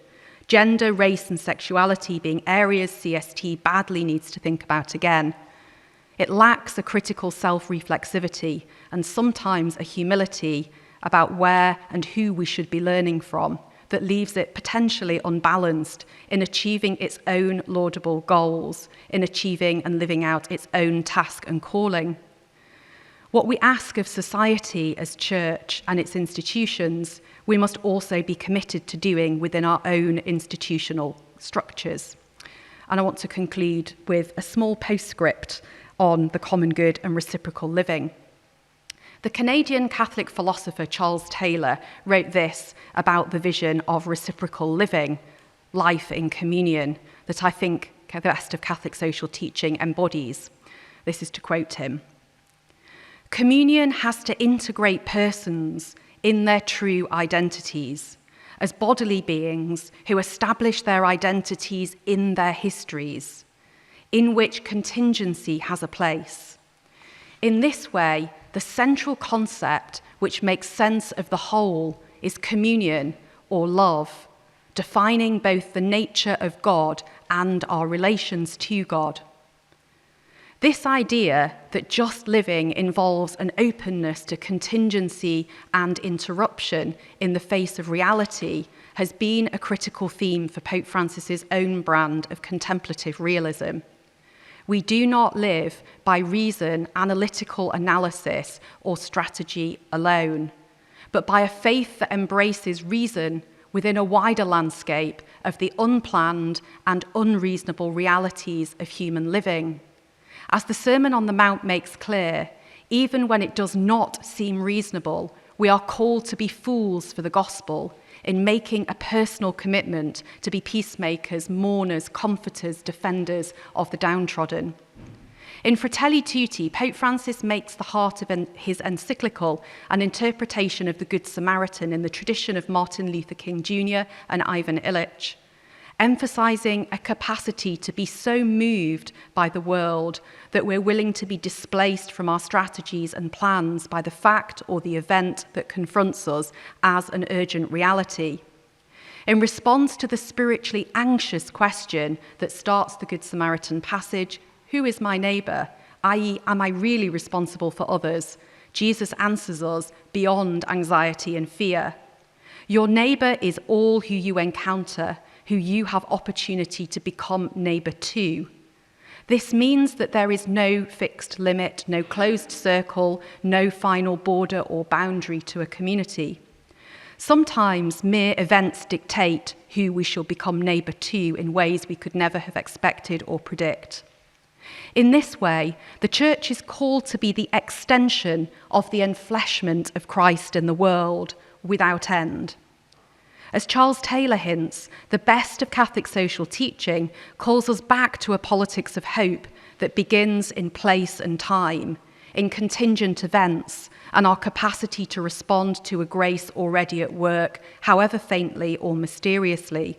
Gender, race and sexuality being areas CST badly needs to think about again. It lacks a critical self-reflexivity and sometimes a humility about where and who we should be learning from that leaves it potentially unbalanced in achieving its own laudable goals, in achieving and living out its own task and calling. What we ask of society as church and its institutions, we must also be committed to doing within our own institutional structures. And I want to conclude with a small postscript on the common good and reciprocal living. The Canadian Catholic philosopher Charles Taylor wrote this about the vision of reciprocal living, life in communion, that I think the rest of Catholic social teaching embodies. This is to quote him. Communion has to integrate persons in their true identities as bodily beings who establish their identities in their histories, in which contingency has a place. In this way, the central concept which makes sense of the whole is communion or love, defining both the nature of God and our relations to God. This idea that just living involves an openness to contingency and interruption in the face of reality has been a critical theme for Pope Francis's own brand of contemplative realism. We do not live by reason, analytical analysis, or strategy alone, but by a faith that embraces reason within a wider landscape of the unplanned and unreasonable realities of human living. As the Sermon on the Mount makes clear, even when it does not seem reasonable, we are called to be fools for the gospel in making a personal commitment to be peacemakers, mourners, comforters, defenders of the downtrodden. In Fratelli Tutti, Pope Francis makes the heart of his encyclical an interpretation of the Good Samaritan in the tradition of Martin Luther King Jr. and Ivan Illich, emphasizing a capacity to be so moved by the world that we're willing to be displaced from our strategies and plans by the fact or the event that confronts us as an urgent reality. In response to the spiritually anxious question that starts the Good Samaritan passage, who is my neighbour? i.e., am I really responsible for others? Jesus answers us beyond anxiety and fear. Your neighbour is all who you encounter, who you have opportunity to become neighbour to. This means that there is no fixed limit, no closed circle, no final border or boundary to a community. Sometimes mere events dictate who we shall become neighbour to in ways we could never have expected or predict. In this way, the Church is called to be the extension of the enfleshment of Christ in the world without end. As Charles Taylor hints, the best of Catholic social teaching calls us back to a politics of hope that begins in place and time, in contingent events, and our capacity to respond to a grace already at work, however faintly or mysteriously.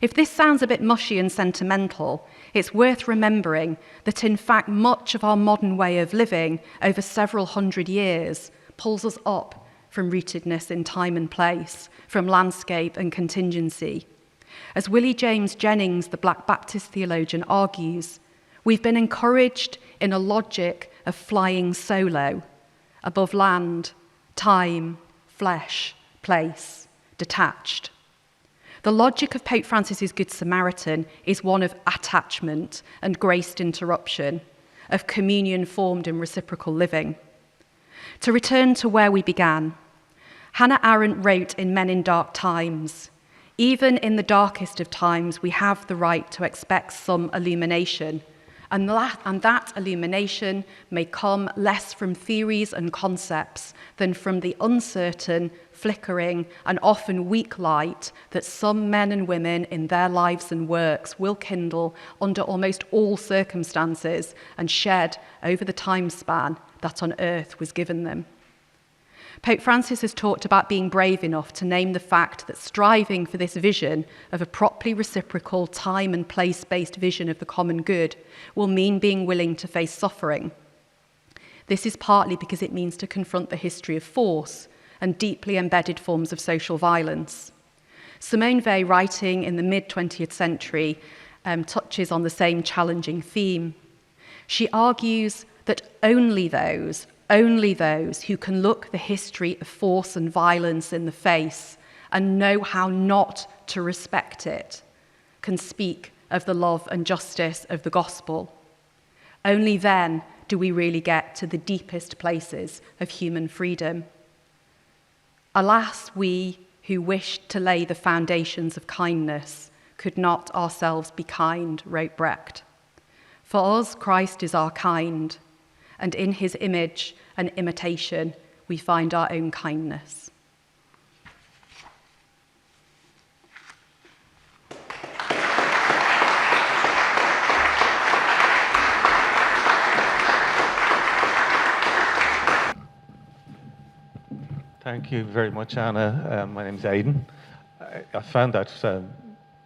If this sounds a bit mushy and sentimental, it's worth remembering that in fact much of our modern way of living over several hundred years pulls us up from rootedness in time and place, from landscape and contingency. As Willie James Jennings, the Black Baptist theologian, argues, we've been encouraged in a logic of flying solo, above land, time, flesh, place, detached. The logic of Pope Francis's Good Samaritan is one of attachment and graced interruption, of communion formed in reciprocal living. To return to where we began, Hannah Arendt wrote in Men in Dark Times, even in the darkest of times, we have the right to expect some illumination, and that illumination may come less from theories and concepts than from the uncertain, flickering, and often weak light that some men and women in their lives and works will kindle under almost all circumstances and shed over the time span that on earth was given them. Pope Francis has talked about being brave enough to name the fact that striving for this vision of a properly reciprocal, time and place-based vision of the common good will mean being willing to face suffering. This is partly because it means to confront the history of force and deeply embedded forms of social violence. Simone Weil, writing in the mid-20th century, touches on the same challenging theme. She argues that only those who can look the history of force and violence in the face and know how not to respect it can speak of the love and justice of the gospel. Only then do we really get to the deepest places of human freedom. Alas, we who wished to lay the foundations of kindness could not ourselves be kind, wrote Brecht. For us, Christ is our kind, and in his image and imitation, we find our own kindness. Thank you very much, Anna. My name's Aidan. I found that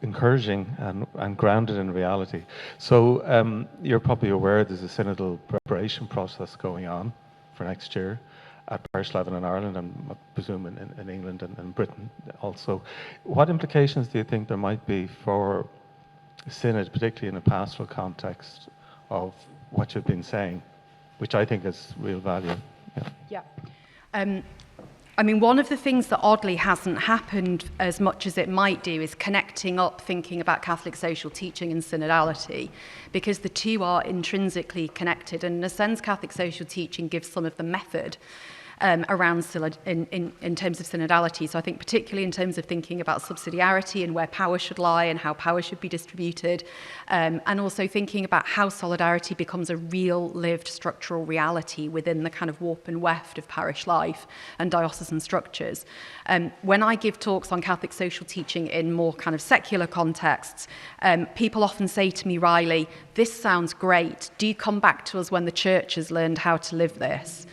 encouraging and grounded in reality. So you're probably aware there's a synodal preparation process going on for next year at parish level in Ireland, and I presume in England and Britain also. What implications do you think there might be for synod, particularly in a pastoral context, of what you've been saying, which I think is real value? Yeah. I mean, one of the things that oddly hasn't happened as much as it might do is connecting up thinking about Catholic social teaching and synodality, because the two are intrinsically connected. And in a sense, Catholic social teaching gives some of the method around in terms of synodality. So I think particularly in terms of thinking about subsidiarity and where power should lie and how power should be distributed, and also thinking about how solidarity becomes a real lived structural reality within the kind of warp and weft of parish life and diocesan structures. When I give talks on Catholic social teaching in more kind of secular contexts, people often say to me, Riley, this sounds great. Do you come back to us when the church has learned how to live this?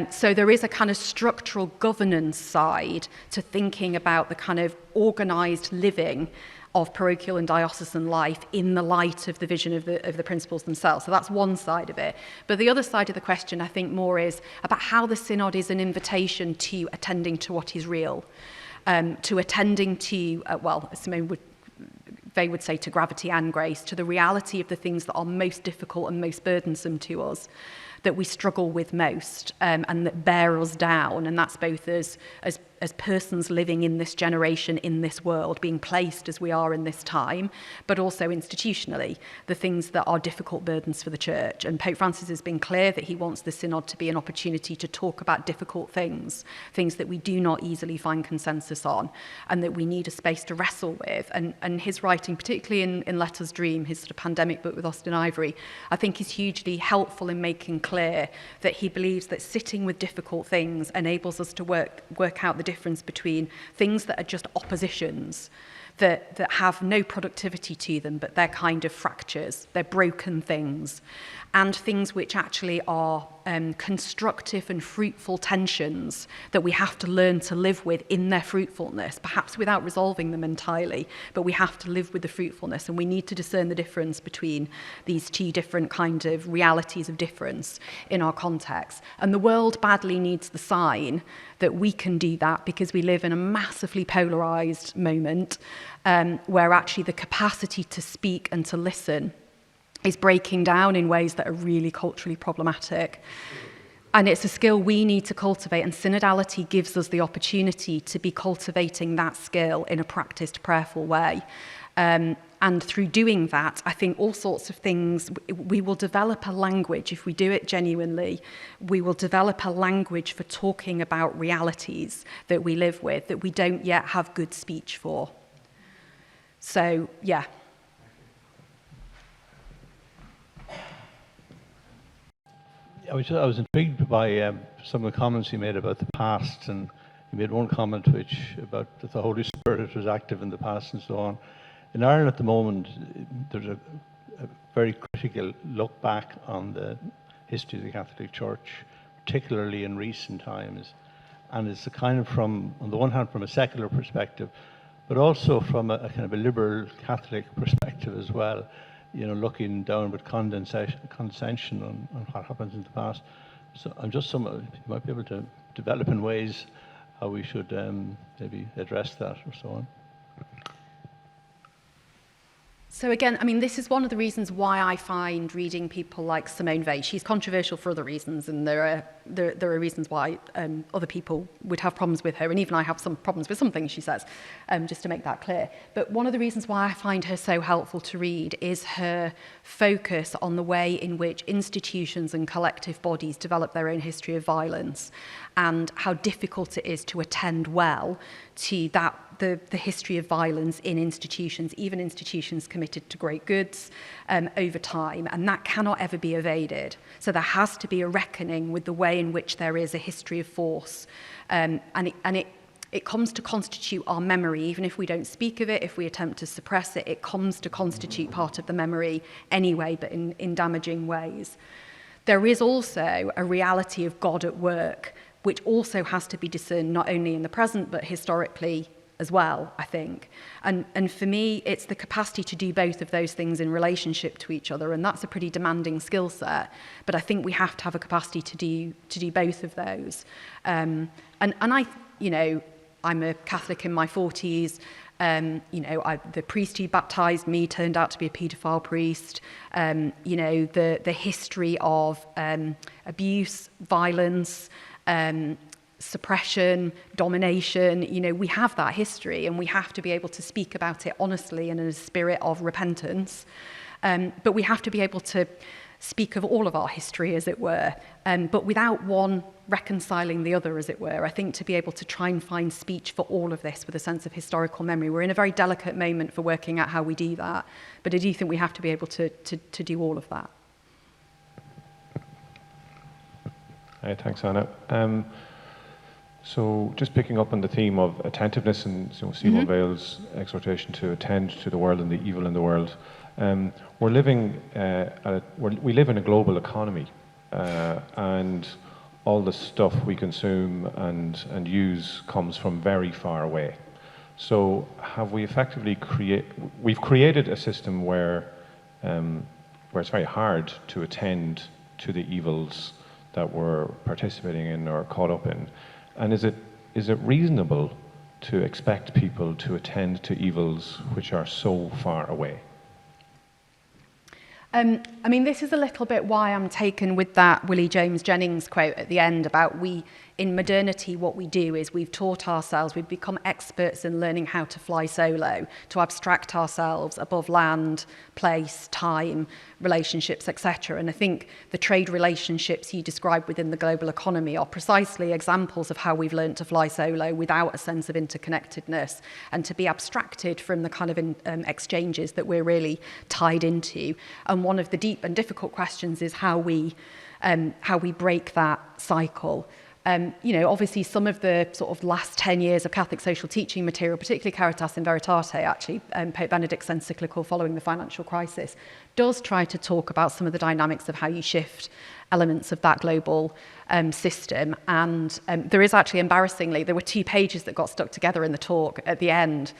So there is a kind of structural governance side to thinking about the kind of organised living of parochial and diocesan life in the light of the vision of the principles themselves. So that's one side of it. But the other side of the question, I think, more is about how the synod is an invitation to attending to what is real, to attending to, they would say, to gravity and grace, to the reality of the things that are most difficult and most burdensome to us, that we struggle with most, and that bear us down. And that's both as persons living in this generation, in this world, being placed as we are in this time, but also institutionally, the things that are difficult burdens for the church. And Pope Francis has been clear that he wants the synod to be an opportunity to talk about difficult things that we do not easily find consensus on, and that we need a space to wrestle with. And his writing, particularly in Let Us Dream, his sort of pandemic book with Austin Ivory, I think is hugely helpful in making clear that he believes that sitting with difficult things enables us to work out the difference between things that are just oppositions, that have no productivity to them, but they're kind of fractures, they're broken things, and things which actually are constructive and fruitful tensions that we have to learn to live with in their fruitfulness, perhaps without resolving them entirely, but we have to live with the fruitfulness, and we need to discern the difference between these two different kind of realities of difference in our context. And the world badly needs the sign that we can do that, because we live in a massively polarized moment where actually the capacity to speak and to listen is breaking down in ways that are really culturally problematic. And it's a skill we need to cultivate, and synodality gives us the opportunity to be cultivating that skill in a practiced, prayerful way. And through doing that, I think all sorts of things, we will develop a language, if we do it genuinely, we will develop a language for talking about realities that we live with, that we don't yet have good speech for. So, yeah. I was intrigued by some of the comments you made about the past, and you made one comment which about the Holy Spirit was active in the past and so on. In Ireland at the moment, there's a very critical look back on the history of the Catholic Church, particularly in recent times. And it's a kind of from, on the one hand, from a secular perspective, but also from a kind of a liberal Catholic perspective as well, you know, looking down with condescension on what happens in the past. So I'm just you might be able to develop in ways how we should maybe address that or so on. So again, I mean, this is one of the reasons why I find reading people like Simone Weil. She's controversial for other reasons, and there are reasons why other people would have problems with her, and even I have some problems with some things she says, just to make that clear. But one of the reasons why I find her so helpful to read is her focus on the way in which institutions and collective bodies develop their own history of violence, and how difficult it is to attend well to that the history of violence in institutions, even institutions committed to great goods over time, and that cannot ever be evaded. So there has to be a reckoning with the way in which there is a history of force, and it comes to constitute our memory, even if we don't speak of it, if we attempt to suppress it, it comes to constitute part of the memory anyway, but in damaging ways. There is also a reality of God at work, which also has to be discerned not only in the present, but historically as well, I think. And for me, it's the capacity to do both of those things in relationship to each other, and that's a pretty demanding skill set. But I think we have to have a capacity to do both of those. And I, you know, I'm a Catholic in my 40s. You know, the priest who baptized me turned out to be a paedophile priest. You know, the history of abuse, violence, suppression, domination, you know, we have that history, and we have to be able to speak about it honestly and in a spirit of repentance. But we have to be able to speak of all of our history, as it were, but without one reconciling the other, as it were. I think to be able to try and find speech for all of this with a sense of historical memory, we're in a very delicate moment for working out how we do that, but I do think we have to be able to do all of that. Hey, thanks, Anna. So just picking up on the theme of attentiveness and Simone Weil's exhortation to attend to the world and the evil in the world, we live in a global economy, and all the stuff we consume and use comes from very far away. So have we effectively created a system where it's very hard to attend to the evils that we're participating in or caught up in? And is it reasonable to expect people to attend to evils which are so far away? I mean, this is a little bit why I'm taken with that Willie James Jennings quote at the end about in modernity, what we do is we've taught ourselves, we've become experts in learning how to fly solo, to abstract ourselves above land, place, time, relationships, etc. And I think the trade relationships you describe within the global economy are precisely examples of how we've learned to fly solo without a sense of interconnectedness, and to be abstracted from the kind of exchanges that we're really tied into. And one of the deep and difficult questions is how we break that cycle. You know, obviously some of the sort of last 10 years of Catholic social teaching material, particularly Caritas in Veritate, actually, Pope Benedict's encyclical following the financial crisis, does try to talk about some of the dynamics of how you shift elements of that global system. And there is actually, embarrassingly, there were 2 pages that got stuck together in the talk at the end,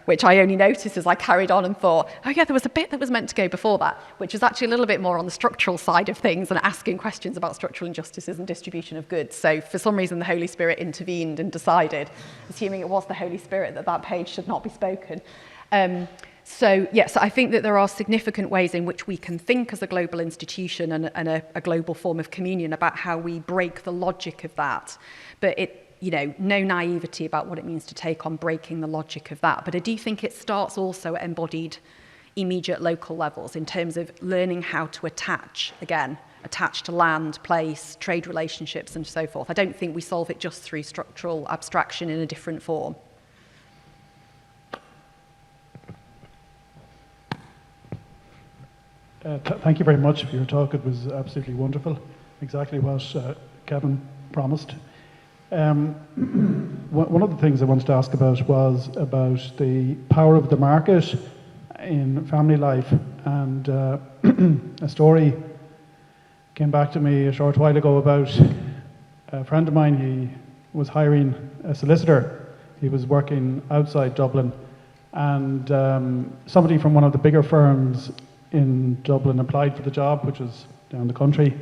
which I only noticed as I carried on and thought, oh yeah, there was a bit that was meant to go before that, which was actually a little bit more on the structural side of things and asking questions about structural injustices and distribution of goods. So for some reason, the Holy Spirit intervened and decided, assuming it was the Holy Spirit, that page should not be spoken. So, yes, I think that there are significant ways in which we can think as a global institution and a global form of communion about how we break the logic of that. But no naivety about what it means to take on breaking the logic of that. But I do think it starts also at embodied, immediate local levels in terms of learning how to attach to land, place, trade relationships, and so forth. I don't think we solve it just through structural abstraction in a different form. Thank you very much for your talk. It was absolutely wonderful. Exactly what Kevin promised. One of the things I wanted to ask about was about the power of the market in family life, and a story came back to me a short while ago about a friend of mine. He was hiring a solicitor. He was working outside Dublin, and somebody from one of the bigger firms in Dublin applied for the job, which was down the country.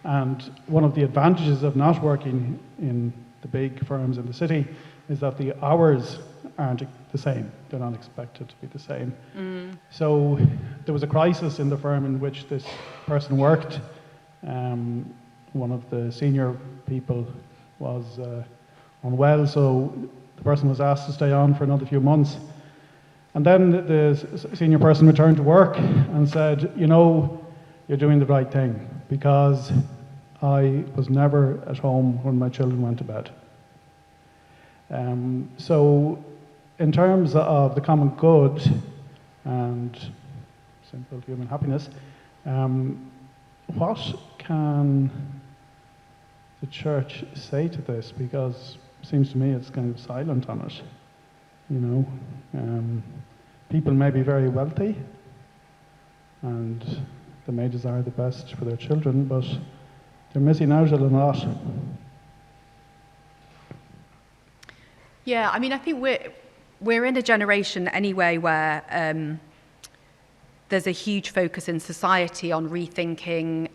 And one of the advantages of not working in the big firms in the city is that the hours aren't the same. They're not expected to be the same. So there was a crisis in the firm in which this person worked. One of the senior people was unwell, so the person was asked to stay on for another few months. And then the senior person returned to work and said, you know, you're doing the right thing, because I was never at home when my children went to bed. So in terms of the common good and simple human happiness, what can the church say to this? Because it seems to me it's kind of silent on it. You know, people may be very wealthy and they may desire the best for their children, but they're missing out on a lot. Yeah, I mean, I think we're in a generation anyway where there's a huge focus in society on rethinking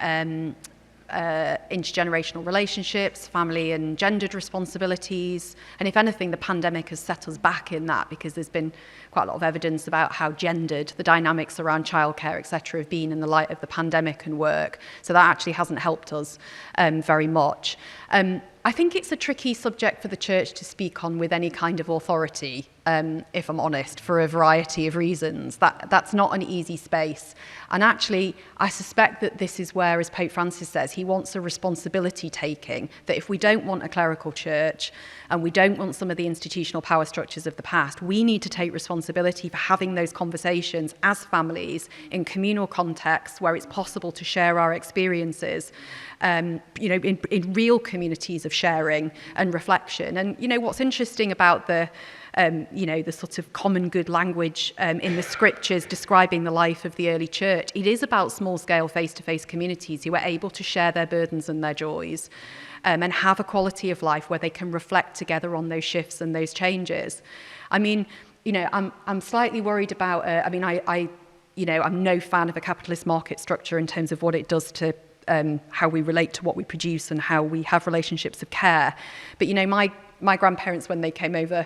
intergenerational relationships, family and gendered responsibilities. And if anything, the pandemic has set us back in that, because there's been quite a lot of evidence about how gendered the dynamics around childcare, etc., have been in the light of the pandemic and work. So that actually hasn't helped us very much. I think it's a tricky subject for the church to speak on with any kind of authority, if I'm honest, for a variety of reasons. That's not an easy space. And actually, I suspect that this is where, as Pope Francis says, he wants a responsibility taking, that if we don't want a clerical church and we don't want some of the institutional power structures of the past, we need to take responsibility for having those conversations as families in communal contexts where it's possible to share our experiences, you know, in real communities of sharing and reflection. And, you know, what's interesting about the sort of common good language in the scriptures describing the life of the early church, it is about small-scale face-to-face communities who are able to share their burdens and their joys and have a quality of life where they can reflect together on those shifts and those changes. I mean, you know, I'm slightly worried about, I'm no fan of a capitalist market structure in terms of what it does to how we relate to what we produce and how we have relationships of care. But, you know, my grandparents, when they came over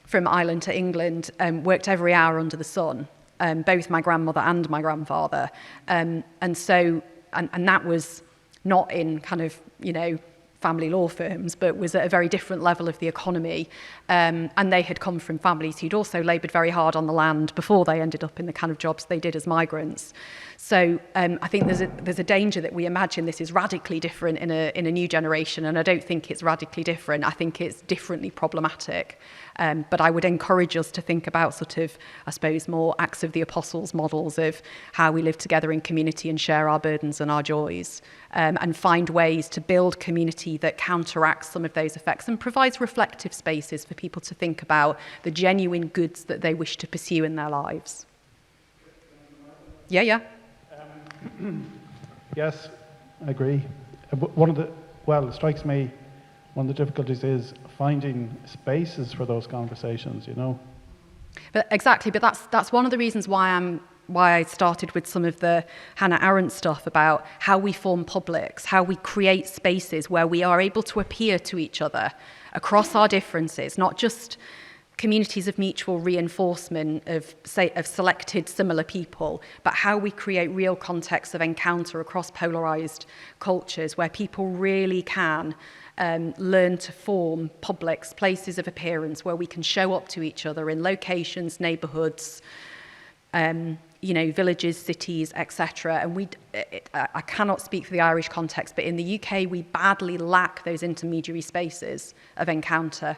from Ireland to England, worked every hour under the sun, both my grandmother and my grandfather. And that was not in kind of, you know, family law firms, but was at a very different level of the economy. And they had come from families who'd also laboured very hard on the land before they ended up in the kind of jobs they did as migrants. So I think there's a danger that we imagine this is radically different in a new generation, and I don't think it's radically different. I think it's differently problematic. But I would encourage us to think about sort of, I suppose, more Acts of the Apostles models of how we live together in community and share our burdens and our joys, and find ways to build community that counteracts some of those effects and provides reflective spaces for people to think about the genuine goods that they wish to pursue in their lives. Yeah. Yes, I agree. It strikes me, one of the difficulties is finding spaces for those conversations, you know. But exactly, but that's one of the reasons why I started with some of the Hannah Arendt stuff about how we form publics, how we create spaces where we are able to appear to each other across our differences, not just communities of mutual reinforcement of selected similar people, but how we create real contexts of encounter across polarized cultures where people really can learn to form publics, places of appearance where we can show up to each other in locations, neighborhoods, villages, cities, etc. And I cannot speak for the Irish context, but in the UK, we badly lack those intermediary spaces of encounter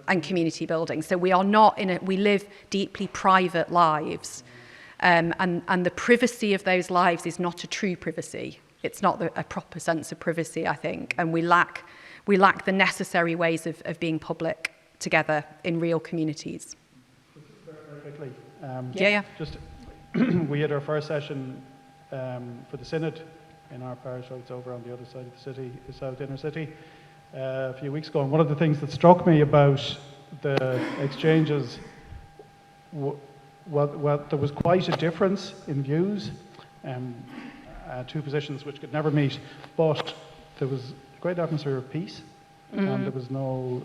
and community building. So we are not we live deeply private lives. And the privacy of those lives is not a true privacy. It's not a proper sense of privacy, I think. And we lack the necessary ways of being public together in real communities. Very quickly. Yeah. Just, we had our first session for the Synod in our parish, it's over on the other side of the city, the south inner city, a few weeks ago. And one of the things that struck me about the exchanges, well, there was quite a difference in views, two positions which could never meet, but there was a great atmosphere of peace, and there was no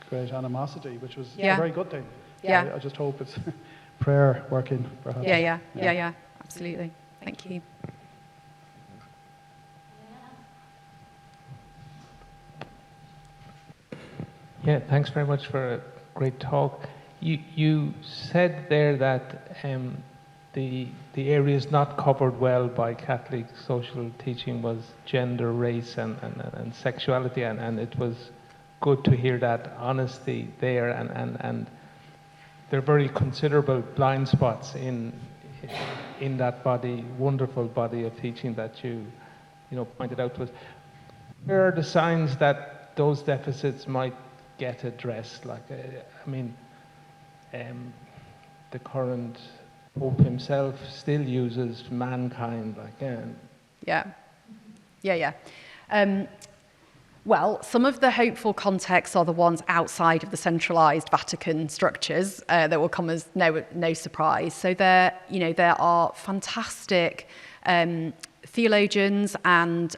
great animosity, which was a very good thing. Yeah. I just hope it's prayer working, perhaps. Yeah, absolutely. Thank you. Yeah, thanks very much for a great talk. You said there that the areas not covered well by Catholic social teaching was gender, race, and sexuality, and it was good to hear that honesty there, and there are very considerable blind spots in that body, wonderful body of teaching that you pointed out to us. Where are the signs that those deficits might get addressed? Like, the current Pope himself still uses mankind, Well, some of the hopeful contexts are the ones outside of the centralised Vatican structures that will come as no surprise. So there are fantastic theologians and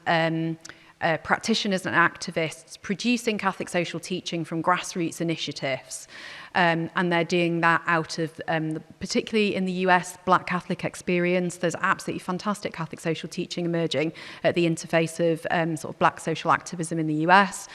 practitioners and activists producing Catholic social teaching from grassroots initiatives. And they're doing that out of, particularly in the US, Black Catholic experience. There's absolutely fantastic Catholic social teaching emerging at the interface of sort of Black social activism in the US,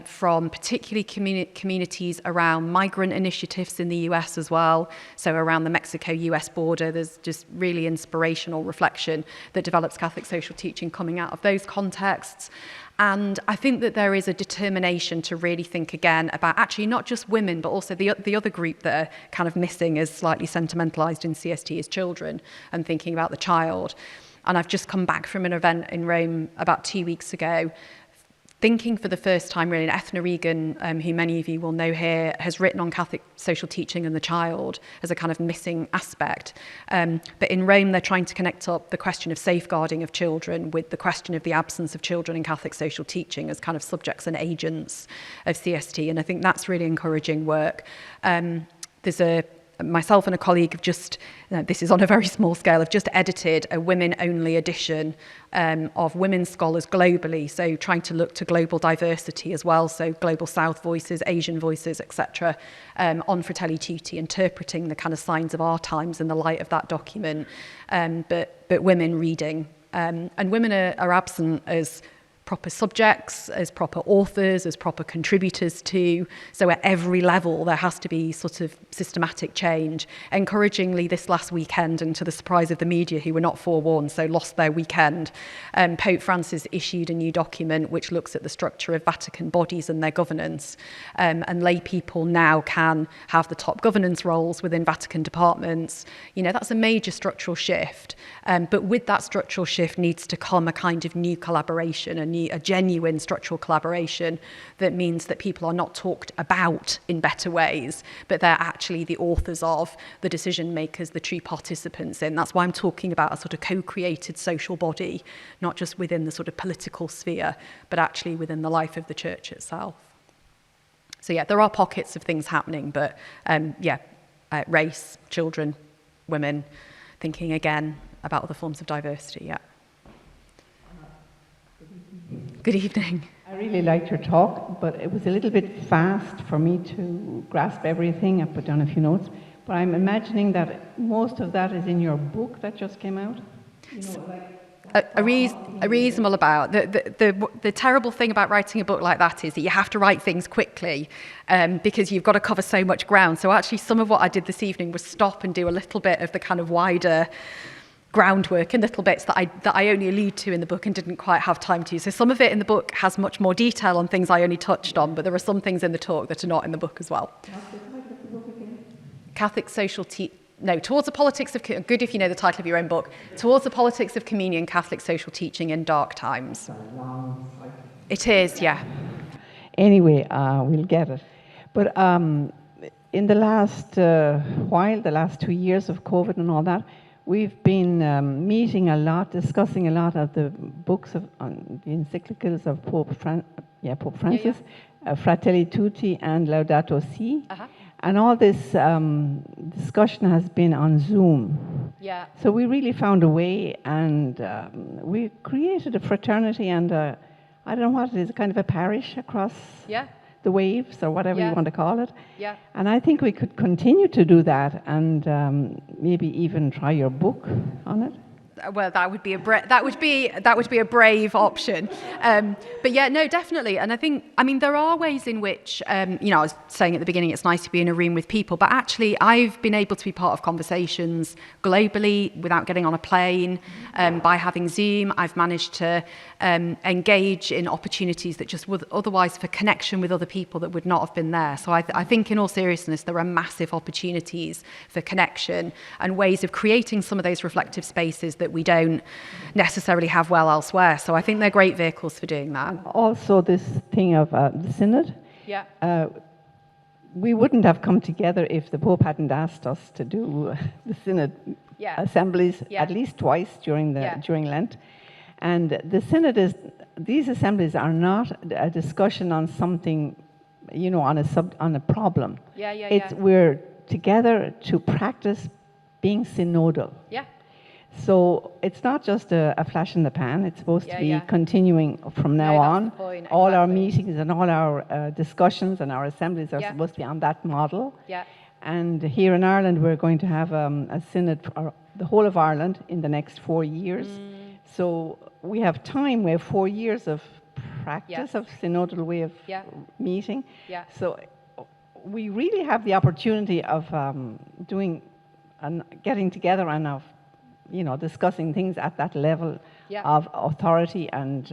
from particularly communities around migrant initiatives in the US as well. So around the Mexico-US border, there's just really inspirational reflection that develops Catholic social teaching coming out of those contexts. And I think that there is a determination to really think again about actually not just women, but also the other group that are kind of missing as slightly sentimentalised in CST is children, and thinking about the child. And I've just come back from an event in Rome about 2 weeks ago, thinking for the first time really, and Ethna Regan, who many of you will know here, has written on Catholic social teaching and the child as a kind of missing aspect. But in Rome, they're trying to connect up the question of safeguarding of children with the question of the absence of children in Catholic social teaching as kind of subjects and agents of CST. And I think that's really encouraging work. Myself and a colleague have just, this is on a very small scale, have just edited a women-only edition of women scholars globally, so trying to look to global diversity as well, so Global South voices, Asian voices, etc., on Fratelli Tutti, interpreting the kind of signs of our times in the light of that document, but women reading. And women are absent as proper subjects, as proper authors, as proper contributors to. So at every level, there has to be sort of systematic change. Encouragingly, this last weekend, and to the surprise of the media, who were not forewarned, so lost their weekend, Pope Francis issued a new document which looks at the structure of Vatican bodies and their governance. And lay people now can have the top governance roles within Vatican departments. That's a major structural shift. But with that structural shift needs to come a kind of new collaboration, a genuine structural collaboration that means that people are not talked about in better ways, but they're actually the authors of, the decision makers, the true participants in. That's why I'm talking about a sort of co-created social body, not just within the sort of political sphere, but actually within the life of the church itself. So there are pockets of things happening, but race, children, women, thinking again about other forms of diversity, Good evening. I really liked your talk, but it was a little bit fast for me to grasp everything. I put down a few notes, but I'm imagining that most of that is in your book that just came out. A reasonable about. The terrible thing about writing a book like that is that you have to write things quickly because you've got to cover so much ground. So actually some of what I did this evening was stop and do a little bit of the kind of wider groundwork in little bits that I only allude to in the book and didn't quite have time to. So some of it in the book has much more detail on things I only touched on, but there are some things in the talk that are not in the book as well. Catholic social Towards the Politics of... Good if you know the title of your own book. Towards the Politics of Communion, Catholic Social Teaching in Dark Times. It is, yeah. Anyway, we'll get it. But in the last while, the last 2 years of COVID and all that, we've been meeting a lot, discussing a lot of the books on the encyclicals of Pope Francis, Fratelli Tutti and Laudato Si. And all this discussion has been on Zoom. Yeah. So we really found a way, and we created a fraternity and I don't know what it is, kind of a parish across the waves, or whatever you want to call it. Yeah. And I think we could continue to do that, and maybe even try your book on it. Well, that would be a brave option, but yeah, no, definitely. And I mean, there are ways in which, I was saying at the beginning, it's nice to be in a room with people, but actually, I've been able to be part of conversations globally without getting on a plane. By having Zoom, I've managed to engage in opportunities that just would otherwise for connection with other people that would not have been there. So I think, in all seriousness, there are massive opportunities for connection and ways of creating some of those reflective spaces that we don't necessarily have well elsewhere. So I think they're great vehicles for doing that. Also, this thing of the synod. Yeah. We wouldn't have come together if the Pope hadn't asked us to do the synod assemblies at least twice during Lent. And the synod these assemblies are not a discussion on something, on a problem. We're together to practice being synodal. Yeah. So it's not just a flash in the pan. It's supposed to be continuing from now on. That's the point, All our meetings and all our discussions and our assemblies are supposed to be on that model. Yeah. And here in Ireland, we're going to have a synod for the whole of Ireland in the next 4 years. So we have time. We have 4 years of practice of synodal way of meeting. Yeah. So we really have the opportunity of doing and getting together and of discussing things at that level of authority and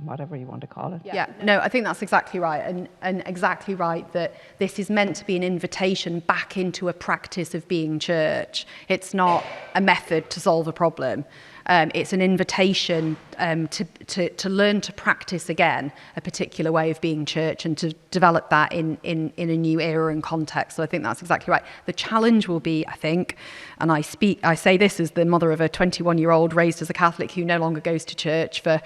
whatever you want to call it. Yeah, no, I think that's exactly right. And exactly right that this is meant to be an invitation back into a practice of being church. It's not a method to solve a problem. It's an invitation to learn to practice again a particular way of being church and to develop that in a new era and context. So I think that's exactly right. The challenge will be, I think, and I say this as the mother of a 21-year-old raised as a Catholic who no longer goes to church for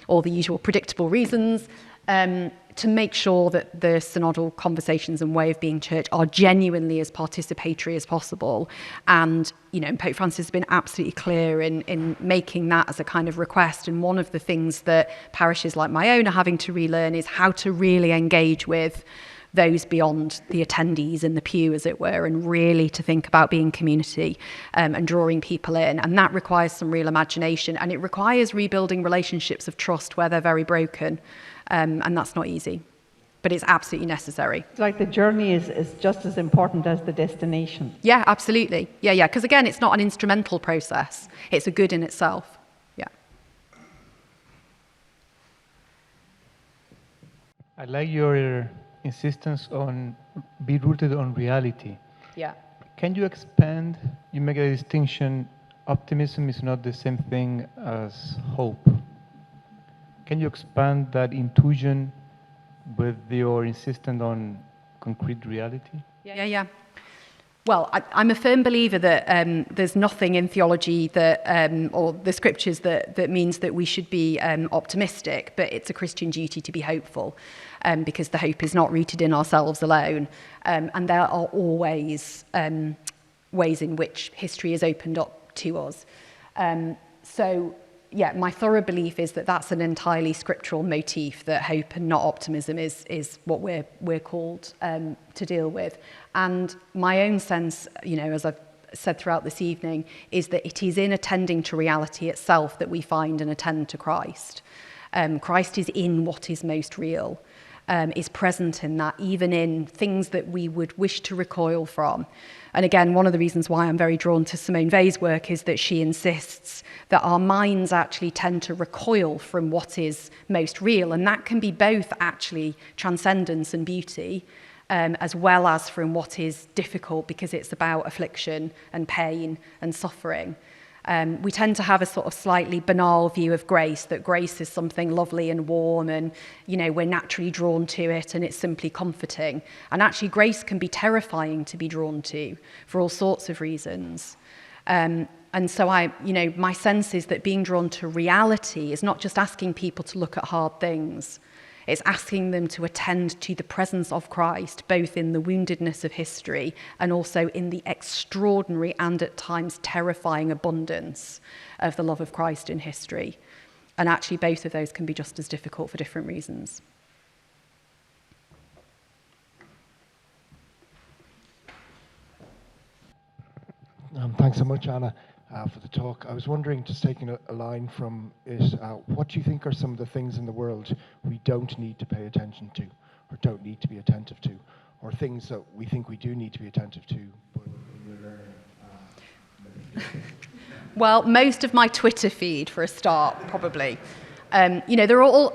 all the usual predictable reasons, to make sure that the synodal conversations and way of being church are genuinely as participatory as possible. And, Pope Francis has been absolutely clear in making that as a kind of request. And one of the things that parishes like my own are having to relearn is how to really engage with those beyond the attendees in the pew, as it were, and really to think about being community and drawing people in. And that requires some real imagination, and it requires rebuilding relationships of trust where they're very broken. And that's not easy, but it's absolutely necessary. It's like the journey is just as important as the destination. Yeah, absolutely. Yeah, because again, it's not an instrumental process. It's a good in itself. Yeah. I like your insistence on be rooted on reality. Yeah. Can you expand? You make a distinction. Optimism is not the same thing as hope. Can you expand that intuition with your insistence on concrete reality? Yeah. Well, I'm a firm believer that there's nothing in theology that, or the scriptures that means that we should be optimistic, but it's a Christian duty to be hopeful, because the hope is not rooted in ourselves alone. And there are always ways in which history is opened up to us. Yeah, my thorough belief is that that's an entirely scriptural motif, that hope and not optimism is what we're called to deal with. And my own sense, as I've said throughout this evening, is that it is in attending to reality itself that we find and attend to Christ. Christ is in what is most real, is present in that, even in things that we would wish to recoil from. And again, one of the reasons why I'm very drawn to Simone Weil's work is that she insists that our minds actually tend to recoil from what is most real. And that can be both actually transcendence and beauty, as well as from what is difficult, because it's about affliction and pain and suffering. We tend to have a sort of slightly banal view of grace, that grace is something lovely and warm and, we're naturally drawn to it and it's simply comforting. And actually grace can be terrifying to be drawn to for all sorts of reasons. And so my sense is that being drawn to reality is not just asking people to look at hard things. It's asking them to attend to the presence of Christ, both in the woundedness of history and also in the extraordinary and at times terrifying abundance of the love of Christ in history. And actually, both of those can be just as difficult for different reasons. Thanks so much, Anna, for the talk. I was wondering, just taking a line from it, what do you think are some of the things in the world we don't need to pay attention to, or don't need to be attentive to, or things that we think we do need to be attentive to, but we're learning? Well, most of my Twitter feed, for a start, probably. There are all,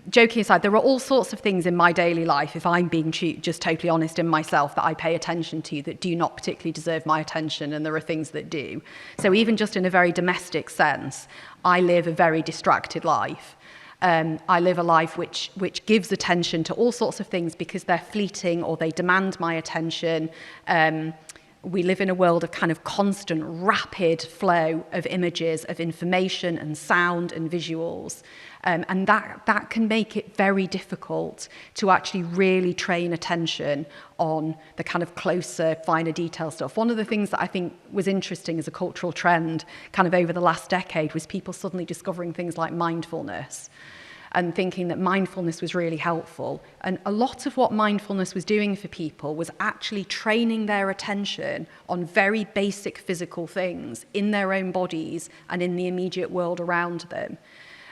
joking aside, there are all sorts of things in my daily life, if I'm being just totally honest in myself, that I pay attention to that do not particularly deserve my attention, and there are things that do. So even just in a very domestic sense, I live a very distracted life. I live a life which gives attention to all sorts of things because they're fleeting or they demand my attention. We live in a world of kind of constant, rapid flow of images, of information and sound and visuals. And that can make it very difficult to actually really train attention on the kind of closer, finer detail stuff. One of the things that I think was interesting as a cultural trend kind of over the last decade was people suddenly discovering things like mindfulness and thinking that mindfulness was really helpful. And a lot of what mindfulness was doing for people was actually training their attention on very basic physical things in their own bodies and in the immediate world around them.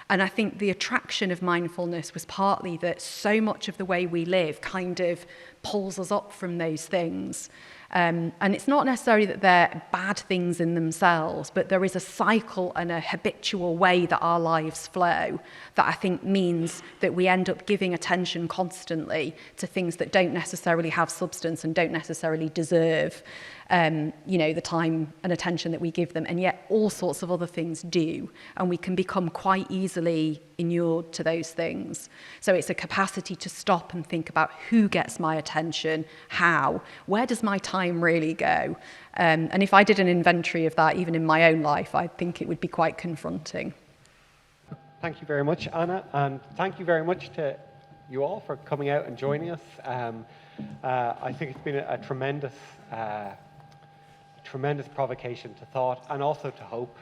And I think the attraction of mindfulness was partly that so much of the way we live kind of pulls us up from those things. And it's not necessarily that they're bad things in themselves, but there is a cycle and a habitual way that our lives flow that I think means that we end up giving attention constantly to things that don't necessarily have substance and don't necessarily deserve the time and attention that we give them, and yet all sorts of other things do, and we can become quite easily inured to those things. So it's a capacity to stop and think about who gets my attention, how, where does my time really go? And if I did an inventory of that, even in my own life, I think it would be quite confronting. Thank you very much, Anna, and thank you very much to you all for coming out and joining us. I think it's been a tremendous provocation to thought and also to hope.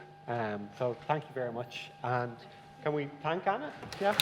So thank you very much. And can we thank Anna? Yeah.